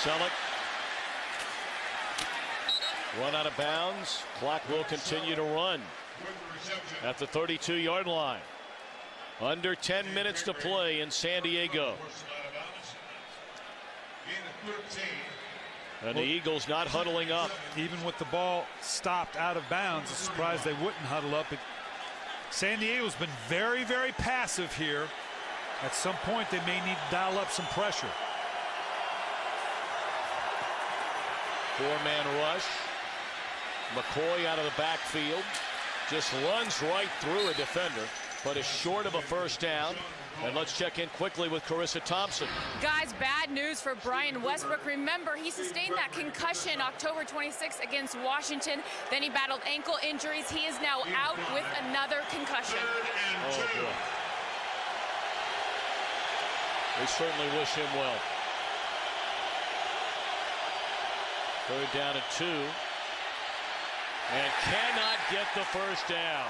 Selleck. Run out of bounds. Clock will continue to run at the 32-yard line. Under 10 minutes to play in San Diego. And the Eagles not huddling up. Even with the ball stopped out of bounds, I'm surprised they wouldn't huddle up. San Diego's been very, very passive here. At some point, they may need to dial up some pressure. 4-man rush. McCoy out of the backfield. Just runs right through a defender, but is short of a first down. And let's check in quickly with Carissa Thompson. Guys, bad news for Brian Westbrook. Remember, he sustained that concussion October 26th against Washington. Then he battled ankle injuries. He is now out with another concussion. Oh, boy. We certainly wish him well. 3rd down and 2. And cannot get the first down.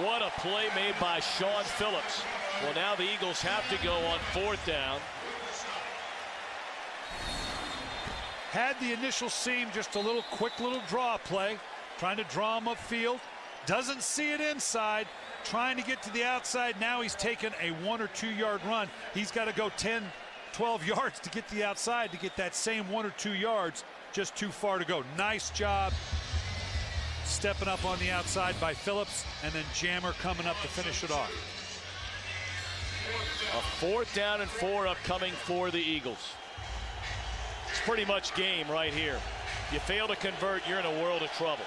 What a play made by Shawn Phillips. Well, now the Eagles have to go on 4th down. Had the initial seam, just a little quick little draw play, trying to draw him upfield. Doesn't see it inside, trying to get to the outside. Now he's taken a 1 or 2 yard run. He's got to go 10, 12 yards to get to the outside to get that same 1 or 2 yards. Just too far to go. Nice job stepping up on the outside by Phillips, and then Jammer coming up to finish it off. A 4th down and 4 upcoming for the Eagles. It's pretty much game right here. If you fail to convert, you're in a world of trouble.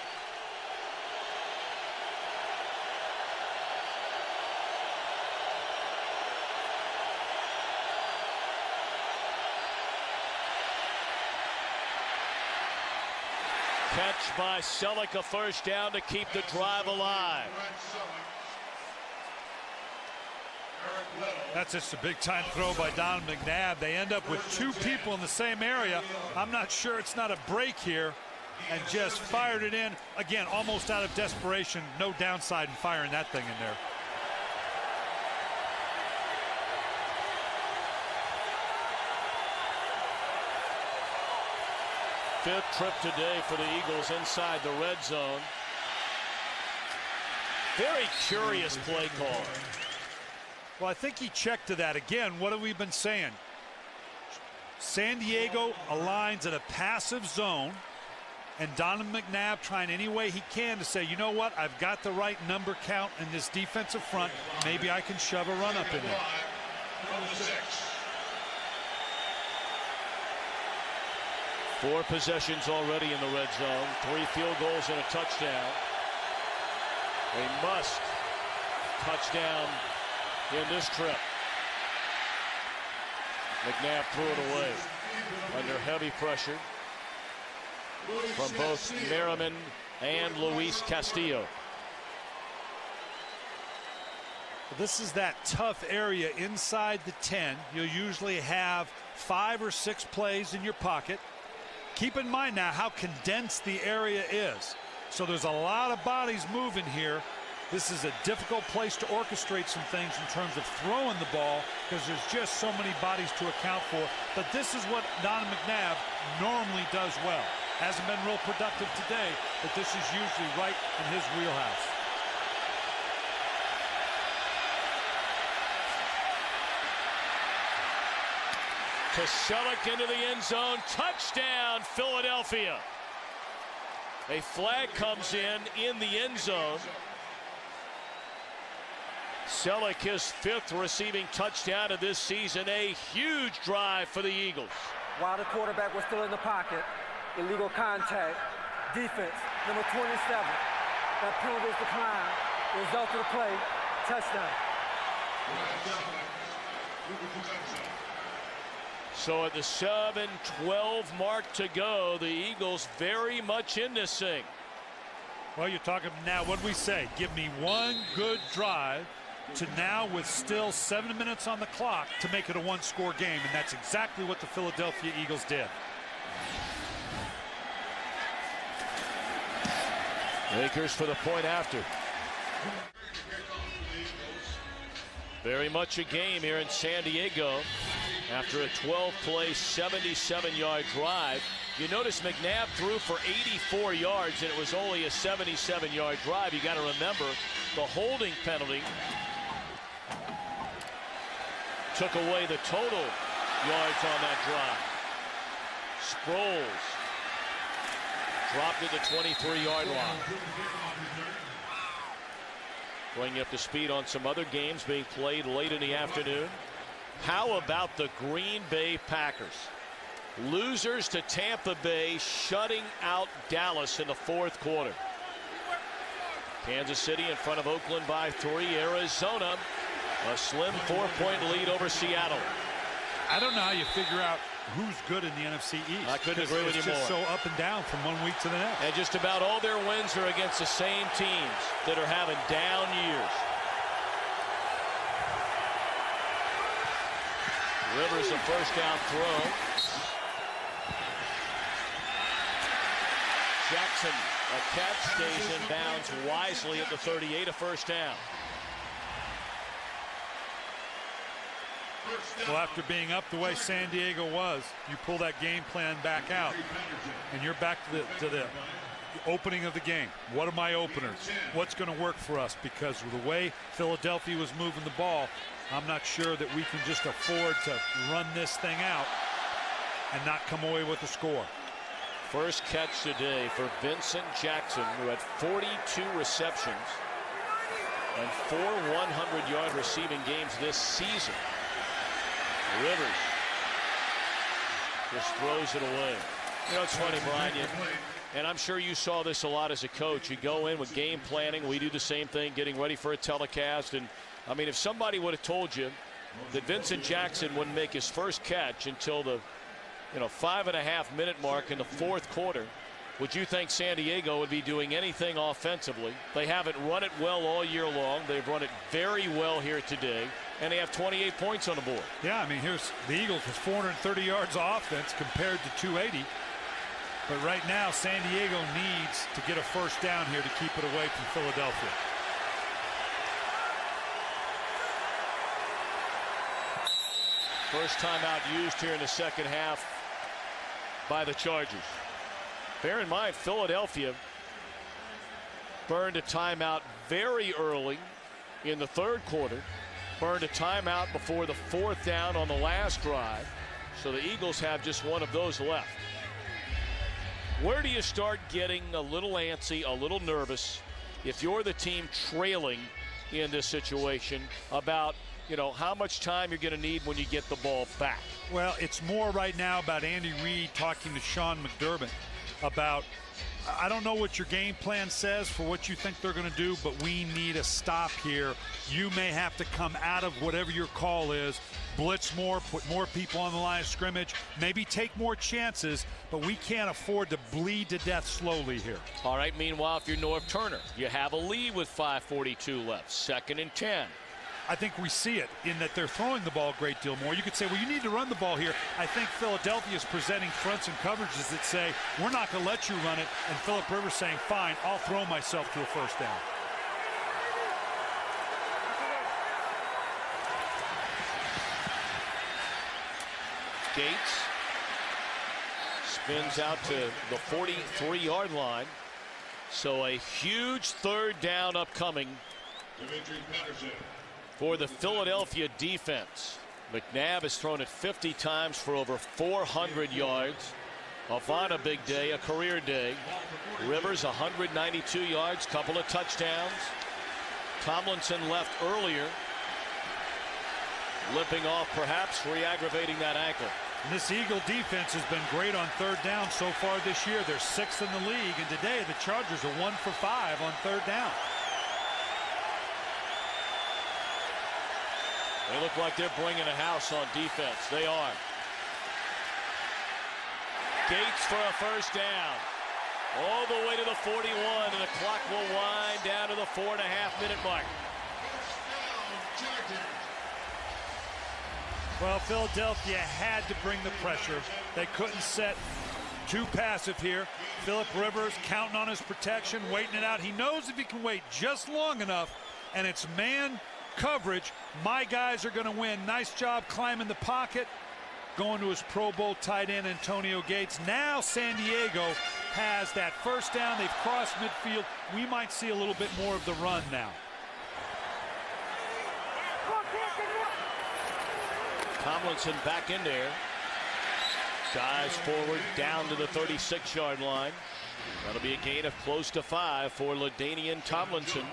Catch by Selleck, a first down to keep the drive alive. That's just a big time throw by Donovan McNabb. They end up with 2 people in the same area. I'm not sure it's not a break here, and just fired it in. Again, almost out of desperation. No downside in firing that thing in there. Fifth trip today for the Eagles inside the red zone. Very curious play call. Well, I think he checked to that. Again, what have we been saying? San Diego aligns in a passive zone, and Donovan McNabb trying any way he can to say, you know what, I've got the right number count in this defensive front. Maybe I can shove a run up in there. 4 possessions already in the red zone. 3 field goals and a touchdown. A must touchdown in this trip. McNabb threw it away under heavy pressure from both Merriman and Luis Castillo. This is that tough area inside the 10. You'll usually have 5 or 6 plays in your pocket. Keep in mind now how condensed the area is. So there's a lot of bodies moving here. This is a difficult place to orchestrate some things in terms of throwing the ball because there's just so many bodies to account for. But this is what Donovan McNabb normally does well. Hasn't been real productive today, but this is usually right in his wheelhouse. To Selleck into the end zone. Touchdown, Philadelphia. A flag comes in the end zone. Selleck, his 5th receiving touchdown of this season. A huge drive for the Eagles. While the quarterback was still in the pocket, illegal contact, defense, number 27. That penalty is declined. Result of the play, touchdown. So at the 7:12 mark to go, the Eagles very much in this thing. Well, you're talking now, what do we say? Give me one good drive to now, with still 7 minutes on the clock, to make it a one-score game, and that's exactly what the Philadelphia Eagles did. Lakers for the point after. Very much a game here in San Diego after a 12-play, 77-yard drive. You notice McNabb threw for 84 yards, and it was only a 77-yard drive. You got to remember the holding penalty took away the total yards on that drive. Sproles dropped at the 23-yard line. Bring you up to speed on some other games being played late in the afternoon. How about the Green Bay Packers? Losers to Tampa Bay, shutting out Dallas in the fourth quarter. Kansas City in front of Oakland by 3. Arizona, a slim 4-point lead over Seattle. I don't know how you figure out who's good in the NFC East. I couldn't agree with you more. It's just so up and down from one week to the next. And just about all their wins are against the same teams that are having down years. Rivers a first down throw. Jackson, a catch, stays in bounds wisely at the 38, a first down. Well, after being up the way San Diego was, you pull that game plan back out, and you're back to the opening of the game. What are my openers? What's going to work for us? Because of the way Philadelphia was moving the ball, I'm not sure that we can just afford to run this thing out and not come away with a score. First catch today for Vincent Jackson, who had 42 receptions and 4 100-yard receiving games this season. Rivers just throws it away. You know, it's funny, Brian, and I'm sure you saw this a lot as a coach. You go in with game planning. We do the same thing, getting ready for a telecast. And, I mean, if somebody would have told you that Vincent Jackson wouldn't make his first catch until the 5.5-minute mark in the fourth quarter, would you think San Diego would be doing anything offensively? They haven't run it well all year long. They've run it very well here today, and they have 28 points on the board. Yeah, I mean, here's the Eagles with 430 yards of offense compared to 280. But right now, San Diego needs to get a first down here to keep it away from Philadelphia. First timeout used here in the second half by the Chargers. Bear in mind, Philadelphia burned a timeout very early in the third quarter, burned a timeout before the fourth down on the last drive, so the Eagles have just one of those left. Where do you start getting a little antsy, a little nervous, if you're the team trailing in this situation about how much time you're going to need when you get the ball back? Well, it's more right now about Andy Reid talking to Sean McDermott about, I don't know what your game plan says for what you think they're going to do, but we need a stop here. You may have to come out of whatever your call is, blitz more, put more people on the line of scrimmage, maybe take more chances, but we can't afford to bleed to death slowly here. All right, meanwhile, if you're Norv Turner, you have a lead with 5:42 left, 2nd and 10. I think we see it in that they're throwing the ball a great deal more. You could say, well, you need to run the ball here. I think Philadelphia is presenting fronts and coverages that say, we're not going to let you run it. And Phillip Rivers saying, fine, I'll throw myself to a first down. Gates spins out to the 43-yard line. So a huge third down upcoming for the Philadelphia defense. McNabb has thrown it 50 times for over 400 yards. Off on a big day, a career day. Rivers 192 yards, couple of touchdowns. Tomlinson left earlier, limping off, perhaps re-aggravating that ankle. And this Eagle defense has been great on third down so far this year. They're 6th in the league, and today the Chargers are 1 for 5 on third down. They look like they're bringing a house on defense. They are. Gates for a first down. All the way to the 41, and the clock will wind down to the 4.5-minute mark. Well, Philadelphia had to bring the pressure. They couldn't set too passive here. Philip Rivers counting on his protection, waiting it out. He knows if he can wait just long enough, and it's man coverage, my guys are going to win. Nice job climbing the pocket, going to his Pro Bowl tight end Antonio Gates. Now San Diego has that first down. They've crossed midfield. We might see a little bit more of the run now. Tomlinson back in there. Dives forward down to the 36-yard line. That'll be a gain of close to 5 for LaDainian Tomlinson.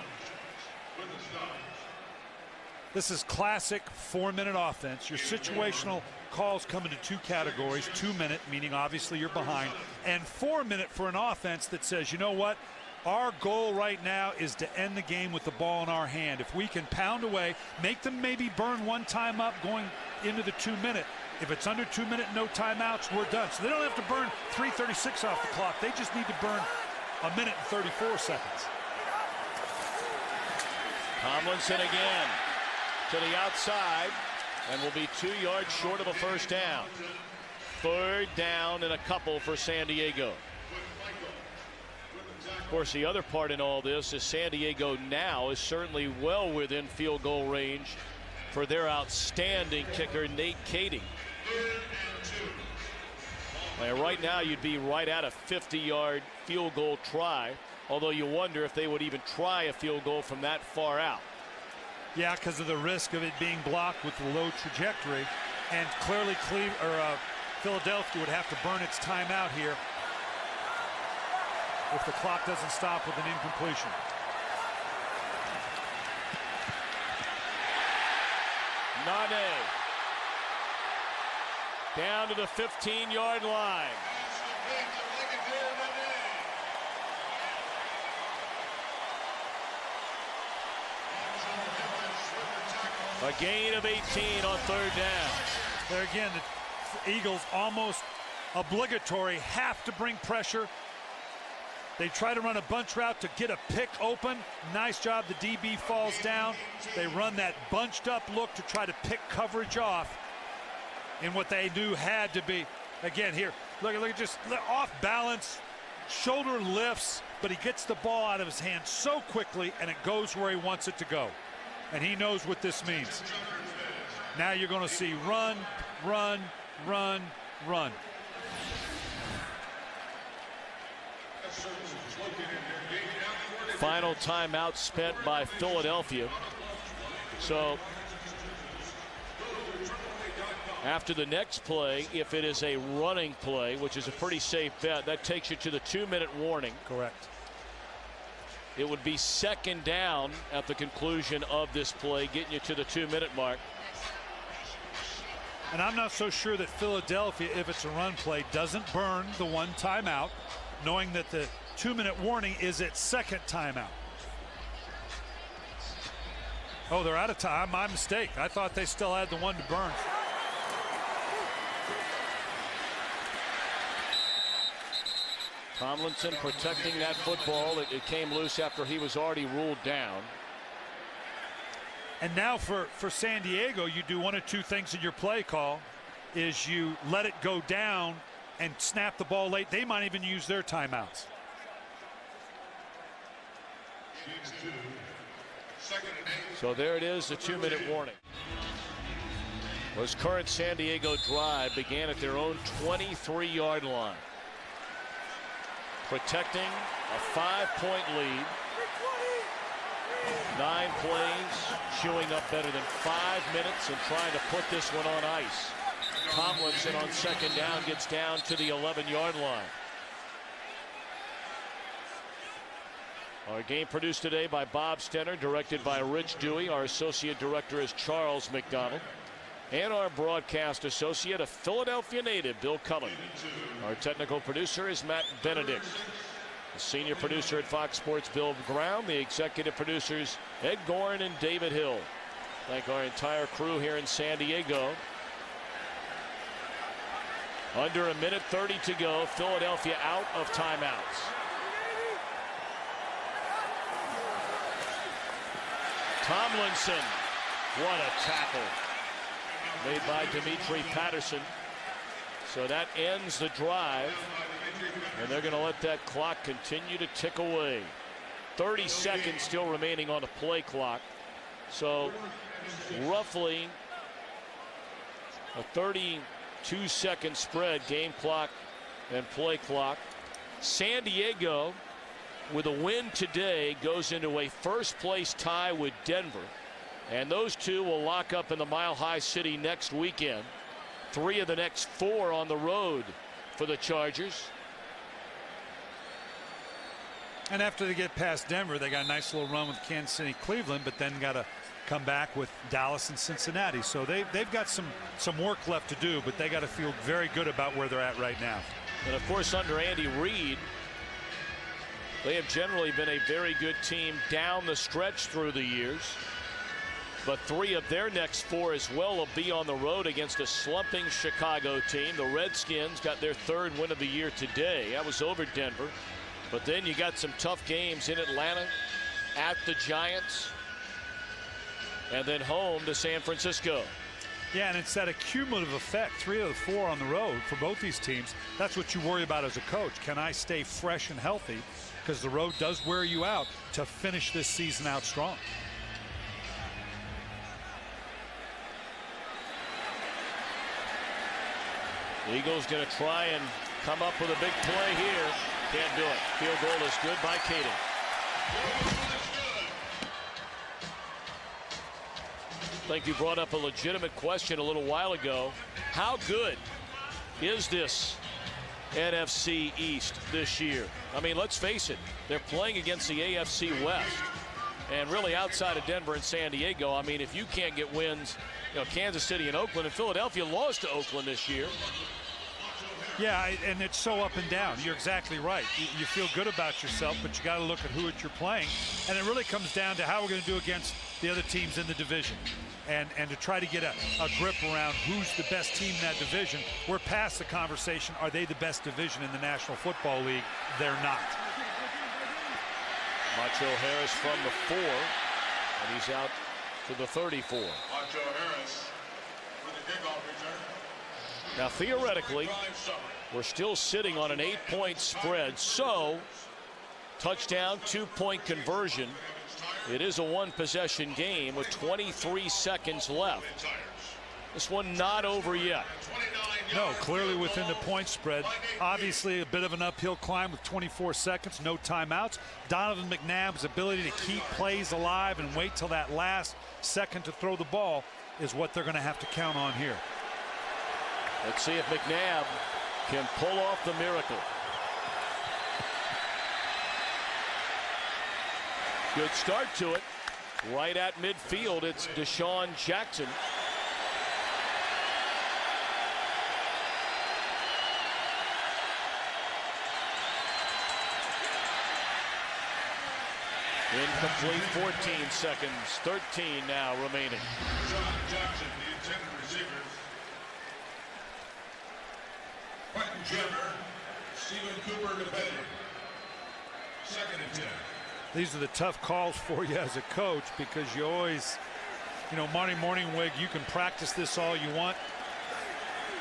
This is classic 4-minute offense. Your situational calls come into 2 categories. 2-minute, meaning obviously you're behind, and 4-minute for an offense that says, you know what? Our goal right now is to end the game with the ball in our hand. If we can pound away, make them maybe burn one time up going into the 2-minute. If it's under 2 minutes, no timeouts, we're done. So they don't have to burn 3:36 off the clock. They just need to burn 1 minute and 34 seconds. Tomlinson again to the outside, and will be 2 yards short of a first down. 3rd down and a couple for San Diego. Of course, the other part in all this is San Diego now is certainly well within field goal range for their outstanding kicker, Nate Cady. And right now, you'd be right at a 50-yard field goal try, although you wonder if they would even try a field goal from that far out. Yeah, because of the risk of it being blocked with the low trajectory. And clearly Philadelphia would have to burn its timeout here if the clock doesn't stop with an incompletion. Nane down to the 15-yard line. A gain of 18 on 3rd down. There again, the Eagles almost obligatory have to bring pressure. They try to run a bunch route to get a pick open. Nice job. The DB falls down. They run that bunched up look to try to pick coverage off in what they knew had to be. Again, here, look at just off balance, shoulder lifts, but he gets the ball out of his hand so quickly, and it goes where he wants it to go. And he knows what this means. Now you're going to see run, run, run, run. Final timeout spent by Philadelphia. So after the next play, if it is a running play, which is a pretty safe bet, that takes you to the 2-minute warning. Correct. It would be 2nd down at the conclusion of this play, getting you to the 2-minute mark. And I'm not so sure that Philadelphia, if it's a run play, doesn't burn the 1 timeout, knowing that the 2-minute warning is its 2nd timeout. Oh, they're out of time. My mistake. I thought they still had the 1 to burn. Tomlinson protecting that football. It came loose after he was already ruled down. And now for San Diego, you do 1 of 2 things in your play call. Is you let it go down and snap the ball late. They might even use their timeouts. So there it is, the 2-minute warning. This current San Diego drive began at their own 23-yard line. Protecting a 5-point lead. 9 plays, chewing up better than 5 minutes and trying to put this one on ice. Tomlinson on 2nd down gets down to the 11-yard line. Our game produced today by Bob Stenner, directed by Rich Dewey. Our associate director is Charles McDonald. And our broadcast associate, a Philadelphia native, Bill Cullen. Our technical producer is Matt Benedict. The senior producer at Fox Sports, Bill Brown. The executive producers, Ed Gorin and David Hill. Thank our entire crew here in San Diego. Under 1:30 to go. Philadelphia out of timeouts. Tomlinson What a tackle made by Dimitri Patterson. So that ends the drive, and they're going to let that clock continue to tick away. 30 seconds still remaining on the play clock. So roughly a 32-second spread, game clock and play clock. San Diego, with a win today, goes into a first-place tie with Denver. And those two will lock up in the Mile High City next weekend. 3 of the next 4 on the road for the Chargers. And after they get past Denver, they got a nice little run with Kansas City, Cleveland, but then got to come back with Dallas and Cincinnati. So they've got some work left to do, but they got to feel very good about where they're at right now. And of course, under Andy Reid, they have generally been a very good team down the stretch through the years. But 3 of their next 4 as well will be on the road against a slumping Chicago team. The Redskins got their 3rd win of the year today. That was over Denver. But then you got some tough games in Atlanta, at the Giants, and then home to San Francisco. Yeah, and it's that cumulative effect. 3 of the 4 on the road for both these teams. That's what you worry about as a coach. Can I stay fresh and healthy? Because the road does wear you out to finish this season out strong. The Eagles going to try and come up with a big play here. Can't do it. Field goal is good by Kading. I think you brought up a legitimate question a little while ago. How good is this NFC East this year? I mean, let's face it. They're playing against the AFC West. And really outside of Denver and San Diego, I mean, if you can't get wins, you know, Kansas City and Oakland, and Philadelphia lost to Oakland this year. Yeah, and it's so up and down. You're exactly right. You feel good about yourself, but you got to look at who you're playing. And it really comes down to how we're going to do against the other teams in the division. And to try to get a grip around who's the best team in that division. We're past the conversation, are they the best division in the National Football League? They're not. Macho Harris from the 4, and he's out to the 34. Macho Harris with the kickoff return. Now, theoretically, we're still sitting on an 8-point spread, so touchdown, 2-point conversion. It is a 1-possession game with 23 seconds left. This one not over yet. No, clearly within the point spread. Obviously a bit of an uphill climb with 24 seconds, no timeouts. Donovan McNabb's ability to keep plays alive and wait till that last second to throw the ball is what they're going to have to count on here. Let's see if McNabb can pull off the miracle. Good start to it. Right at midfield, it's Deshaun Jackson. Incomplete, 14 seconds, 13 now remaining. Deshaun Jackson, the intended receivers. Quentin Jenner, Stephen Cooper to Petty. 2nd and 10. These are the tough calls for you as a coach because you always, you know, Marty Morningwig, you can practice this all you want,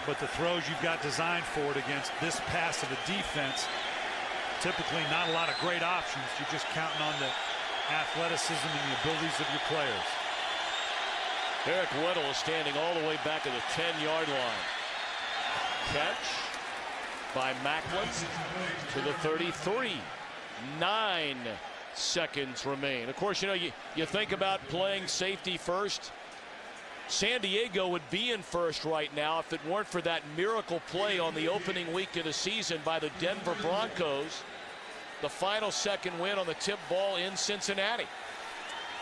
but the throws you've got designed for it against this passive a defense, typically not a lot of great options. You're just counting on the athleticism and the abilities of your players. Eric Weddle is standing all the way back at the 10-yard line. Catch by Macklin to the 33. 9 seconds remain. Of course, you know, you think about playing safety first. San Diego would be in first right now if it weren't for that miracle play on the opening week of the season by the Denver Broncos. The final second win on the tip ball in Cincinnati.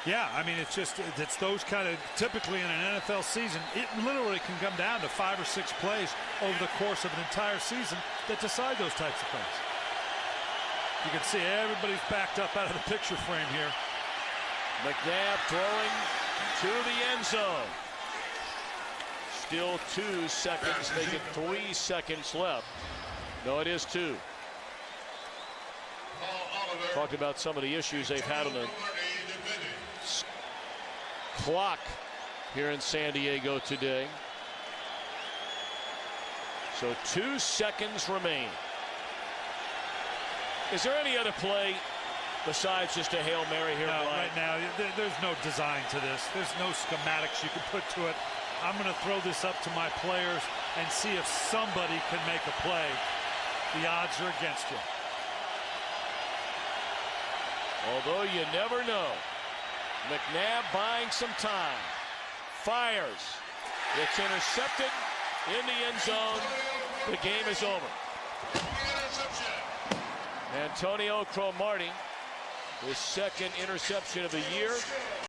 Yeah, I mean, it's those kind of, typically in an NFL season, it literally can come down to 5 or 6 plays over the course of an entire season that decide those types of things. You can see everybody's backed up out of the picture frame here. McNabb throwing to the end zone. Still 2 seconds, making 3 seconds left. No, it is 2. Talked about some of the issues they've had on the clock. here in San Diego today. So 2 seconds remain. Is there any other play besides just a Hail Mary here? No, right now, there's no design to this. There's no schematics you can put to it. I'm going to throw this up to my players and see if somebody can make a play. The odds are against you. Although you never know. McNabb buying some time. Fires. It's intercepted in the end zone. The game is over. Antonio Cromartie, his second interception of the year.